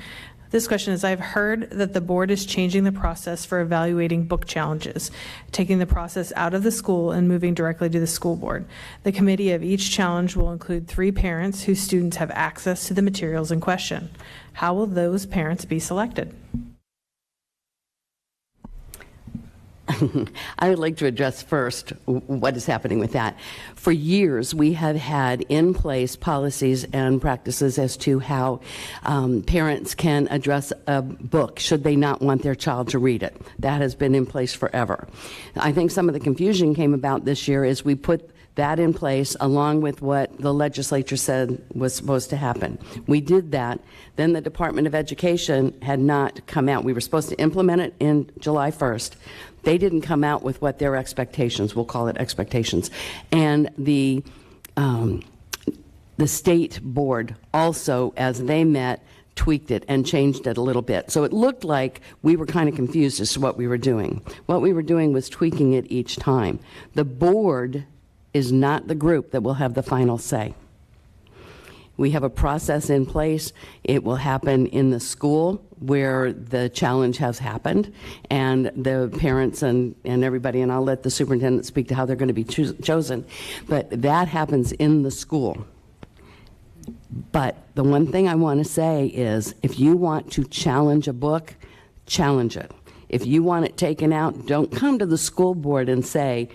This question is, I've heard that the board is changing the process for evaluating book challenges, taking the process out of the school and moving directly to the school board. The committee of each challenge will include 3 parents whose students have access to the materials in question. How will those parents be selected? I would like to address first what is happening with that. For years, we have had in place policies and practices as to how parents can address a book should they not want their child to read it. That has been in place forever. I think some of the confusion came about this year is we put that in place along with what the legislature said was supposed to happen. We did that. Then the Department of Education had not come out. We were supposed to implement it in July 1st. They didn't come out with what their expectations, we'll call it expectations. And the state board also, as they met, tweaked it and changed it a little bit. So it looked like we were kind of confused as to what we were doing. What we were doing was tweaking it each time. The board is not the group that will have the final say. We have a process in place. It will happen in the school where the challenge has happened, and the parents and everybody, and I'll let the superintendent speak to how they're going to be chosen, but that happens in the school. But the one thing I want to say is if you want to challenge a book, challenge it. If you want it taken out, don't come to the school board and say,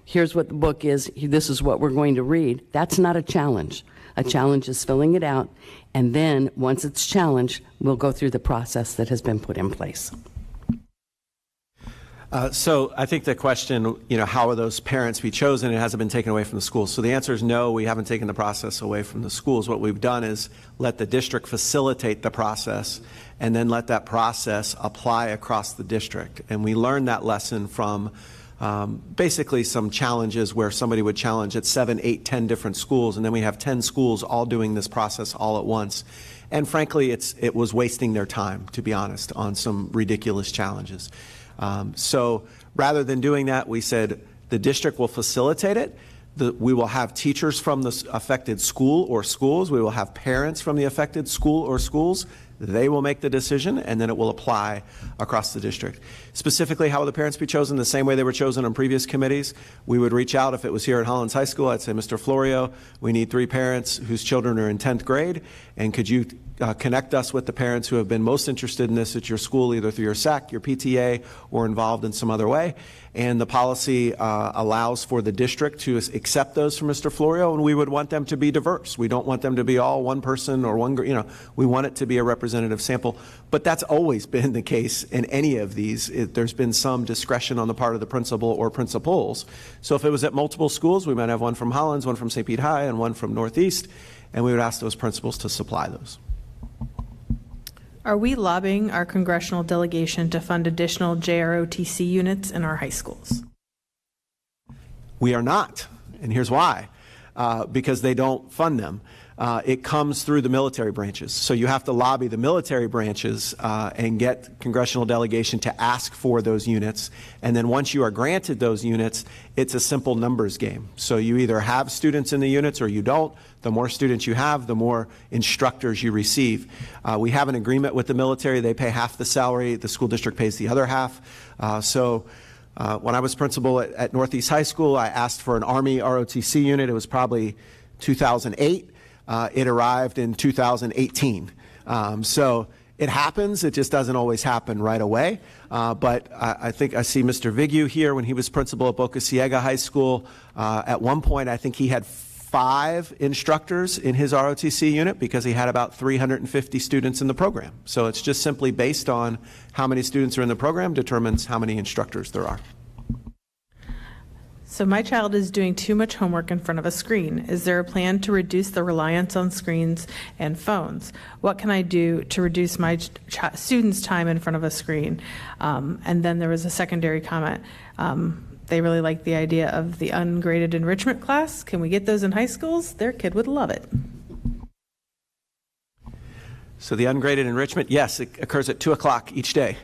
here's what the book is, this is what we're going to read. That's not a challenge. A challenge is filling it out, and then once it's challenged, we'll go through the process that has been put in place. So I think the question, how will those parents be chosen? It hasn't been taken away from the schools. So the answer is no, we haven't taken the process away from the schools. What we've done is let the district facilitate the process and then let that process apply across the district. And we learned that lesson from basically some challenges where somebody would challenge at 7, 8, 10 different schools, and then we have 10 schools all doing this process all at once. And frankly, it was wasting their time, to be honest, on some ridiculous challenges. So rather than doing that, we said the district will facilitate it. We will have teachers from the affected school or schools. We will have parents from the affected school or schools. They will make the decision, and then it will apply across the district. Specifically, how will the parents be chosen? The same way they were chosen on previous committees. We would reach out if it was here at Hollins High School. I'd say, Mr. Florio, we need 3 parents whose children are in 10th grade, and could you connect us with the parents who have been most interested in this at your school, either through your SAC, your PTA, or involved in some other way. And the policy allows for the district to accept those from Mr. Florio, and we would want them to be diverse. We don't want them to be all one person or one, we want it to be a representative sample. But that's always been the case in any of these. There's been some discretion on the part of the principal or principals. So if it was at multiple schools, we might have one from Hollins, one from St. Pete High, and one from Northeast, and we would ask those principals to supply those. Are we lobbying our congressional delegation to fund additional JROTC units in our high schools? We are not, and here's why. Because they don't fund them. It comes through the military branches. So you have to lobby the military branches and get congressional delegation to ask for those units. And then once you are granted those units, it's a simple numbers game. So you either have students in the units or you don't. The more students you have, the more instructors you receive. We have an agreement with the military. They pay half the salary. The school district pays the other half. When I was principal at Northeast High School, I asked for an Army ROTC unit. It was probably 2008. It arrived in 2018. So it happens. It just doesn't always happen right away. But I think I see Mr. Vigu here when he was principal at Boca Ciega High School. At one point, I think he had 5 instructors in his ROTC unit because he had about 350 students in the program. So it's just simply based on how many students are in the program determines how many instructors there are. So my child is doing too much homework in front of a screen. Is there a plan to reduce the reliance on screens and phones? What can I do to reduce my students' time in front of a screen? And then there was a secondary comment. They really like the idea of the ungraded enrichment class. Can we get those in high schools? Their kid would love it. So the ungraded enrichment, yes, it occurs at 2 o'clock each day.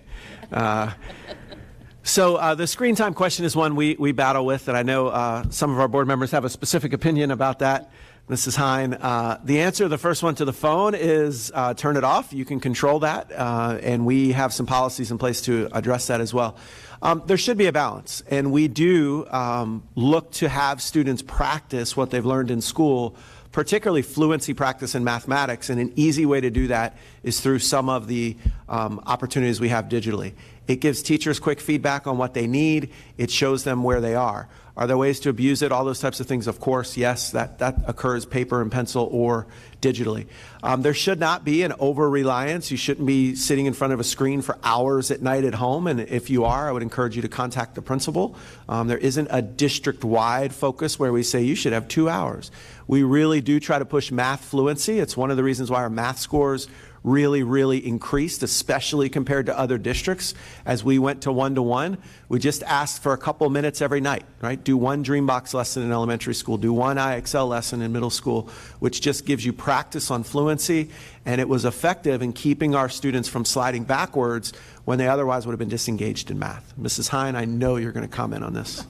So the screen time question is one we battle with, and I know some of our board members have a specific opinion about that. Mrs. Hine, the answer, the first one to the phone, is turn it off. You can control that, and we have some policies in place to address that as well. There should be a balance, and we do look to have students practice what they've learned in school, particularly fluency practice in mathematics, and an easy way to do that is through some of the opportunities we have digitally. It gives teachers quick feedback on what they need. It shows them where they are. Are there ways to abuse it? All those types of things, of course, yes, that occurs paper and pencil or digitally. There should not be an over-reliance. You shouldn't be sitting in front of a screen for hours at night at home, and if you are, I would encourage you to contact the principal. There isn't a district-wide focus where we say you should have 2 hours. We really do try to push math fluency. It's one of the reasons why our math scores really increased, especially compared to other districts. As we went to one-to-one, we just asked for a couple minutes every night, right? Do one Dreambox lesson in elementary school, do one IXL lesson in middle school, which just gives you practice on fluency, and it was effective in keeping our students from sliding backwards when they otherwise would have been disengaged in math. Mrs. Hine, I know you're going to comment on this.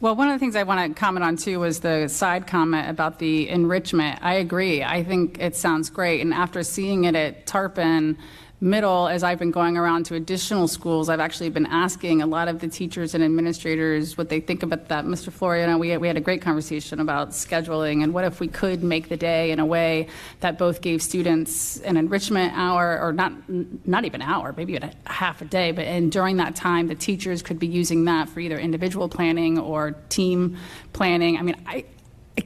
Well, one of the things I want to comment on, too, was the side comment about the enrichment. I agree. I think it sounds great. And after seeing it at Tarpon Middle, as I've been going around to additional schools, I've actually been asking a lot of the teachers and administrators what they think about that. Mr. Florio, we had a great conversation about scheduling and what if we could make the day in a way that both gave students an enrichment hour, or not even an hour, maybe a half a day, and during that time, the teachers could be using that for either individual planning or team planning. I mean, I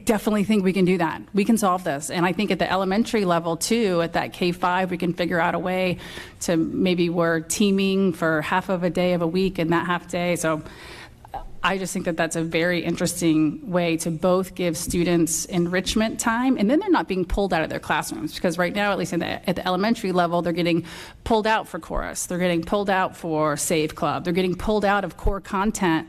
definitely think we can do that. We can solve this. And I think at the elementary level, too, at that K-5, we can figure out a way to maybe we're teaming for half of a day of a week and that half day. So I just think that that's a very interesting way to both give students enrichment time, and then they're not being pulled out of their classrooms, because right now, at least at the elementary level, they're getting pulled out for chorus. They're getting pulled out for Save Club. They're getting pulled out of core content.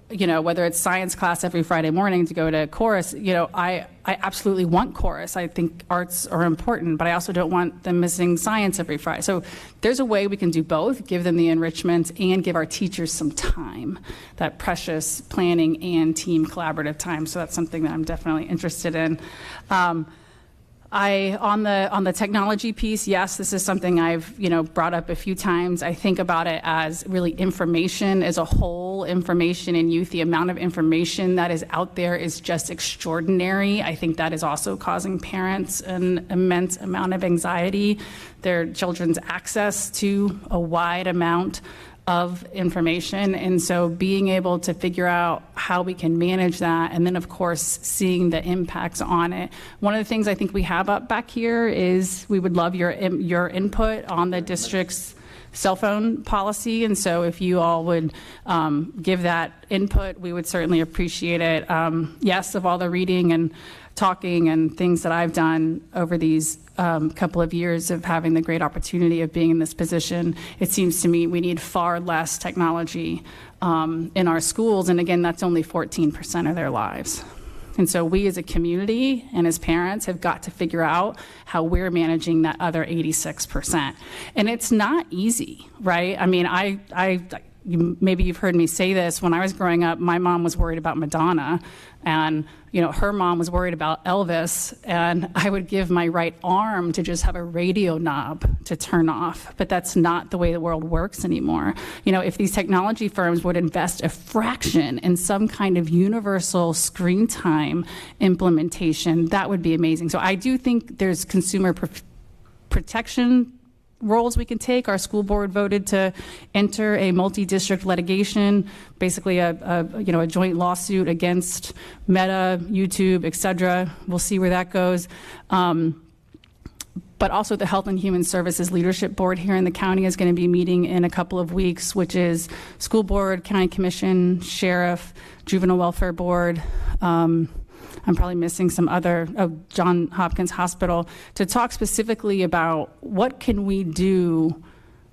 Whether it's science class every Friday morning to go to chorus, I absolutely want chorus. I think arts are important, but I also don't want them missing science every Friday. So there's a way we can do both, give them the enrichment and give our teachers some time, that precious planning and team collaborative time. So that's something that I'm definitely interested in. On the technology piece, yes, this is something I've brought up a few times. I think about it as really information as a whole, information in youth. The amount of information that is out there is just extraordinary. I think that is also causing parents an immense amount of anxiety. Their children's access to a wide amount of information, and so being able to figure out how we can manage that, and then of course seeing the impacts on it. One of the things I think we have up back here is we would love your input on the district's cell phone policy, and so if you all would give that input, we would certainly appreciate it. Yes, of all the reading and talking and things that I've done over these couple of years of having the great opportunity of being in this position, it seems to me we need far less technology in our schools, and again, that's only 14% of their lives. And so we as a community and as parents have got to figure out how we're managing that other 86%. And it's not easy, right? I mean, maybe you've heard me say this, when I was growing up, my mom was worried about Madonna, and her mom was worried about Elvis, and I would give my right arm to just have a radio knob to turn off. But that's not the way the world works anymore. If these technology firms would invest a fraction in some kind of universal screen time implementation, that would be amazing. So I do think there's consumer protection roles we can take. Our school board voted to enter a multi-district litigation, basically a joint lawsuit against Meta, YouTube, et cetera. We'll see where that goes. But also the Health and Human Services Leadership Board here in the county is going to be meeting in a couple of weeks, which is school board, county commission, sheriff, juvenile welfare board, I'm probably missing some other, Johns Hopkins Hospital, to talk specifically about what can we do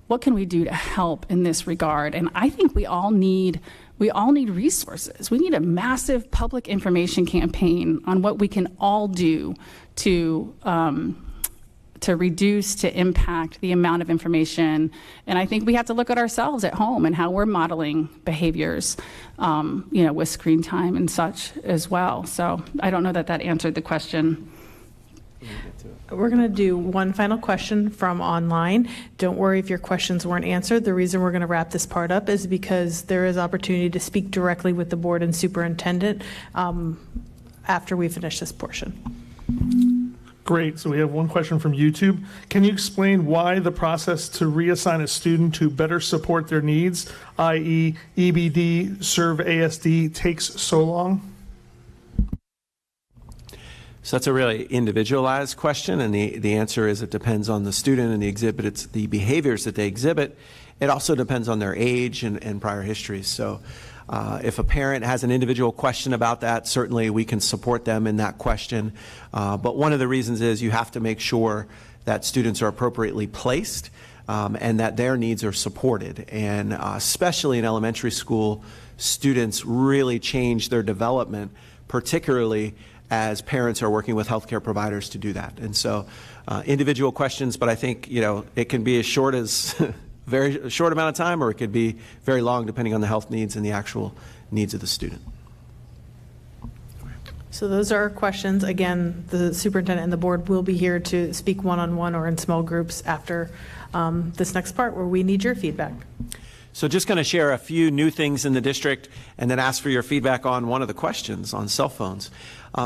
to help in this regard. And I think we all need resources. We need a massive public information campaign on what we can all do to reduce, to impact the amount of information. And I think we have to look at ourselves at home and how we're modeling behaviors, with screen time and such as well. So I don't know that answered the question. We're going to do one final question from online. Don't worry if your questions weren't answered. The reason we're going to wrap this part up is because there is opportunity to speak directly with the board and superintendent after we finish this portion. Great. So we have one question from YouTube. Can you explain why the process to reassign a student to better support their needs, i.e. EBD, Serve ASD, takes so long? So that's a really individualized question, and the answer is it depends on the student and the behaviors that they exhibit. It also depends on their age and prior histories. So if a parent has an individual question about that, certainly we can support them in that question. But one of the reasons is you have to make sure that students are appropriately placed and that their needs are supported. And especially in elementary school, students really change their development, particularly as parents are working with healthcare providers to do that. And so individual questions, but I think, it can be as short as very short amount of time, or it could be very long depending on the health needs and the actual needs of the student. So those are our questions. Again, the superintendent and the board will be here to speak one-on-one or in small groups after this next part where we need your feedback. So just going to share a few new things in the district and then ask for your feedback on one of the questions on cell phones.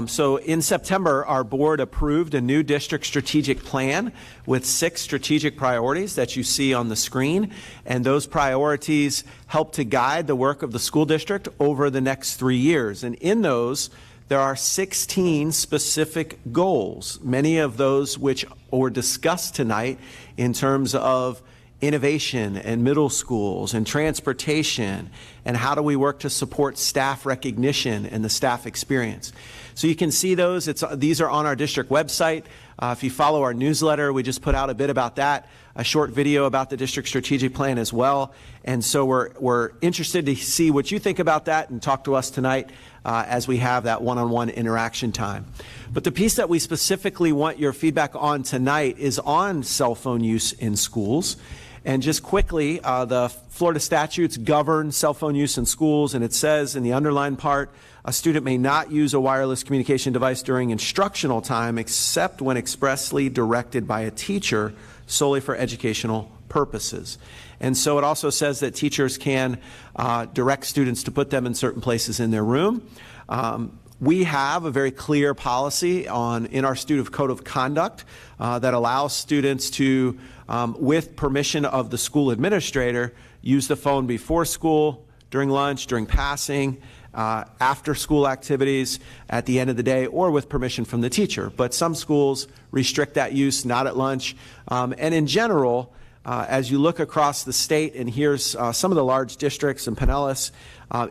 So in September, our board approved a new district strategic plan with 6 strategic priorities that you see on the screen. And those priorities help to guide the work of the school district over the next 3 years. And in those, there are 16 specific goals, many of those which were discussed tonight in terms of innovation and middle schools and transportation and how do we work to support staff recognition and the staff experience. So you can see those. These are on our district website. If you follow our newsletter, we just put out a bit about that, a short video about the district strategic plan as well. And so we're interested to see what you think about that and talk to us tonight as we have that one-on-one interaction time. But the piece that we specifically want your feedback on tonight is on cell phone use in schools. And just quickly, the Florida statutes govern cell phone use in schools, and it says in the underlined part, a student may not use a wireless communication device during instructional time except when expressly directed by a teacher solely for educational purposes. And so it also says that teachers can direct students to put them in certain places in their room. We have a very clear policy in our student code of conduct that allows students to, with permission of the school administrator, use the phone before school, during lunch, during passing, after school activities, at the end of the day, or with permission from the teacher. But some schools restrict that use, not at lunch. And in general, as you look across the state, and here's some of the large districts in Pinellas,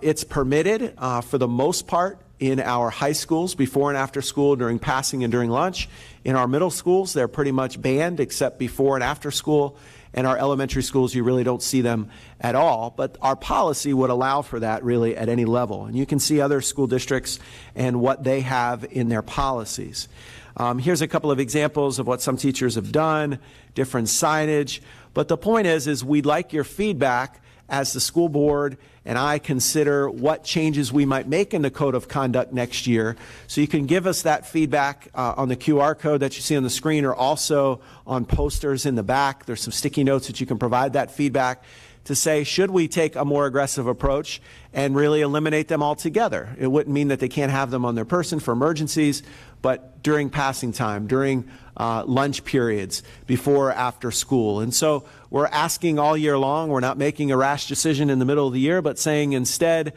it's permitted for the most part in our high schools, before and after school, during passing and during lunch. In our middle schools, they're pretty much banned except before and after school. In our elementary schools, you really don't see them at all. But our policy would allow for that really at any level. And you can see other school districts and what they have in their policies. Here's a couple of examples of what some teachers have done, different signage. But the point is we'd like your feedback as the school board and I consider what changes we might make in the code of conduct next year. So you can give us that feedback on the QR code that you see on the screen, or also on posters in the back. There's some sticky notes that you can provide that feedback to say, should we take a more aggressive approach and really eliminate them altogether? It wouldn't mean that they can't have them on their person for emergencies, but during passing time, during lunch periods, before or after school. And so we're asking all year long. We're not making a rash decision in the middle of the year, but saying instead,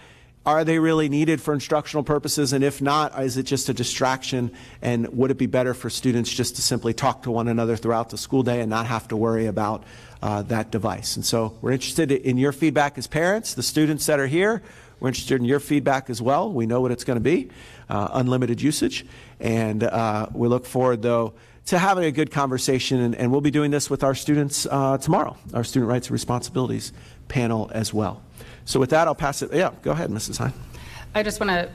are they really needed for instructional purposes? And if not, is it just a distraction? And would it be better for students just to simply talk to one another throughout the school day and not have to worry about that device? And so we're interested in your feedback as parents, the students that are here. We're interested in your feedback as well. We know what it's going to be, unlimited usage. And we look forward, though, to having a good conversation. And we'll be doing this with our students tomorrow, our Student Rights and Responsibilities panel as well. So with that, I'll pass it. Yeah, go ahead, Mrs. Hine. I just want to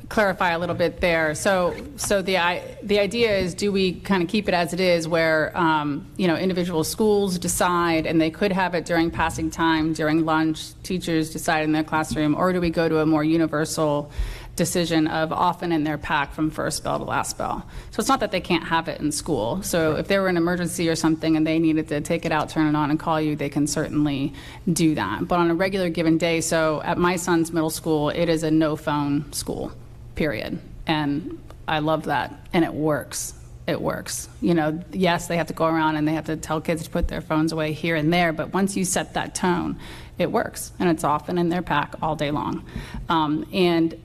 clarify a little bit there. So the idea is, do we kind of keep it as it is, where individual schools decide, and they could have it during passing time, during lunch, teachers decide in their classroom, or do we go to a more universal decision of often in their pack from first bell to last bell? So it's not that they can't have it in school. So if there were an emergency or something and they needed to take it out, turn it on, and call you, they can certainly do that. But on a regular given day, so at my son's middle school, it is a no phone school, period. And I love that, and it works. it works. You know, yes, they have to go around and they have to tell kids to put their phones away here and there, but once you set that tone, it works, and it's often in their pack all day long. And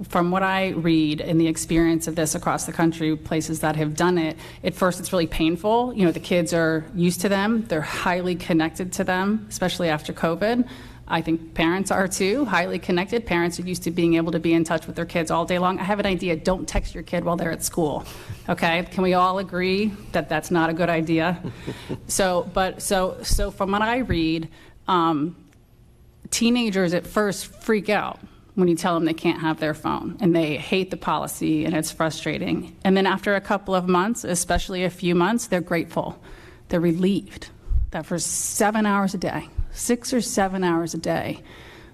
from what I read in the experience of this across the country, places that have done it, at first it's really painful. You know, the kids are used to them. They're highly connected to them, especially after COVID. I think parents are too, highly connected. Parents are used to being able to be in touch with their kids all day long. I have an idea, don't text your kid while they're at school, okay? Can we all agree that that's not a good idea? So from what I read, teenagers at first freak out when you tell them they can't have their phone, and they hate the policy, and it's frustrating. And then after a couple of months, especially a few months, they're grateful. They're relieved that for 7 hours a day, 6 or 7 hours a day,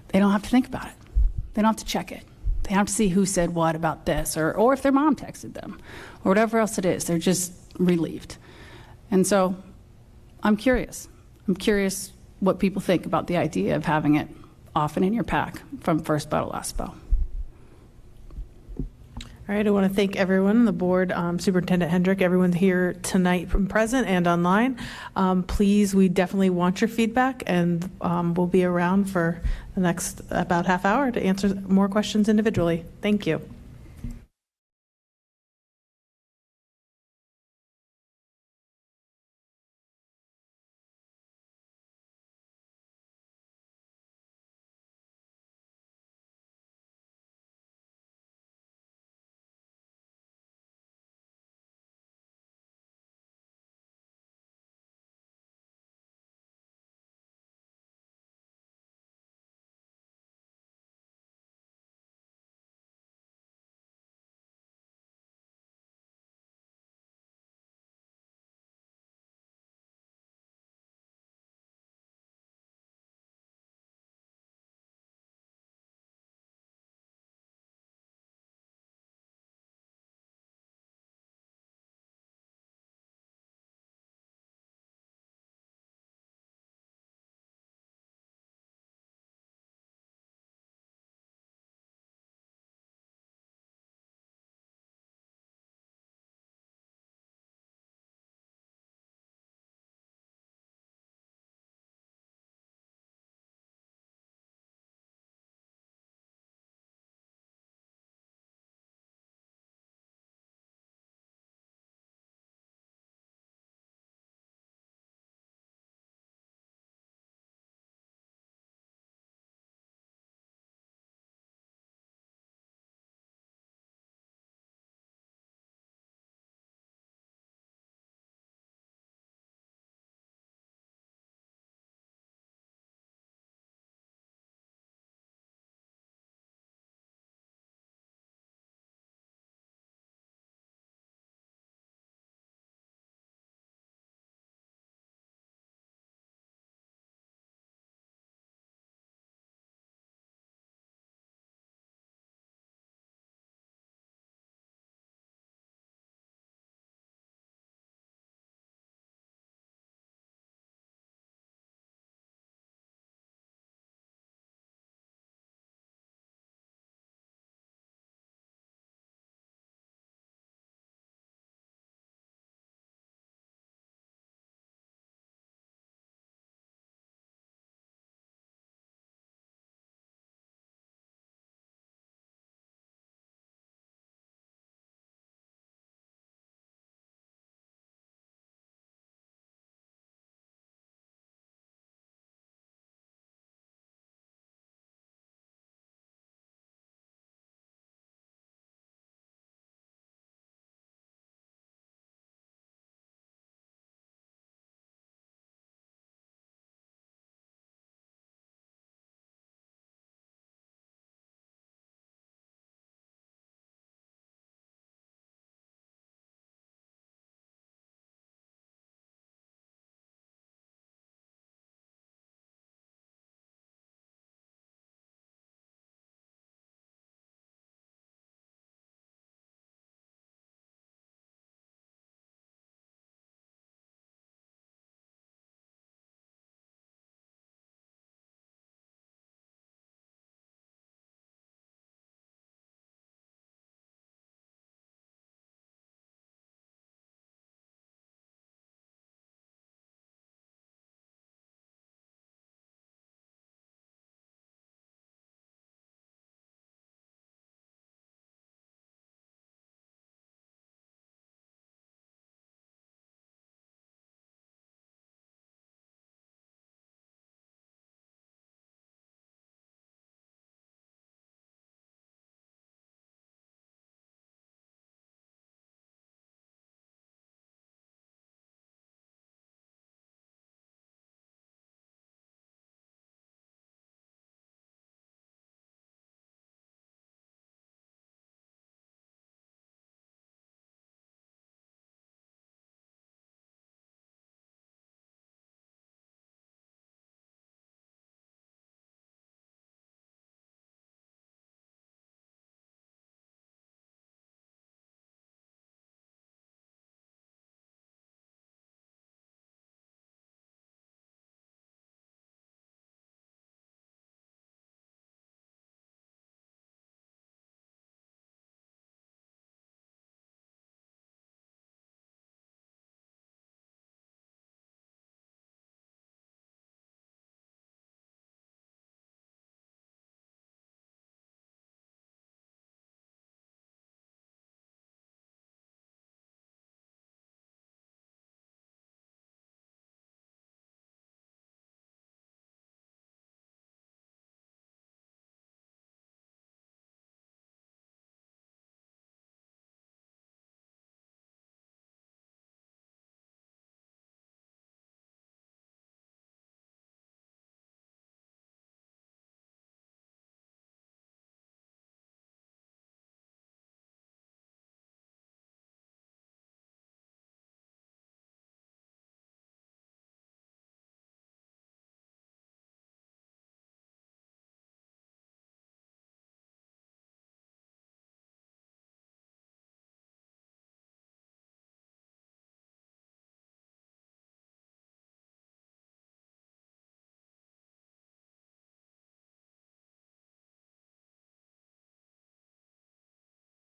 they don't have to think about it. They don't have to check it. They don't have to see who said what about this, or if their mom texted them, or whatever else it is. They're just relieved. And so I'm curious. I'm curious what people think about the idea of having it often in your pack from first bow to last bow. All right, I want to thank everyone, the board, Superintendent Hendrick, everyone here tonight from present and online. Please, we definitely want your feedback, and we'll be around for the next about half hour to answer more questions individually. Thank you.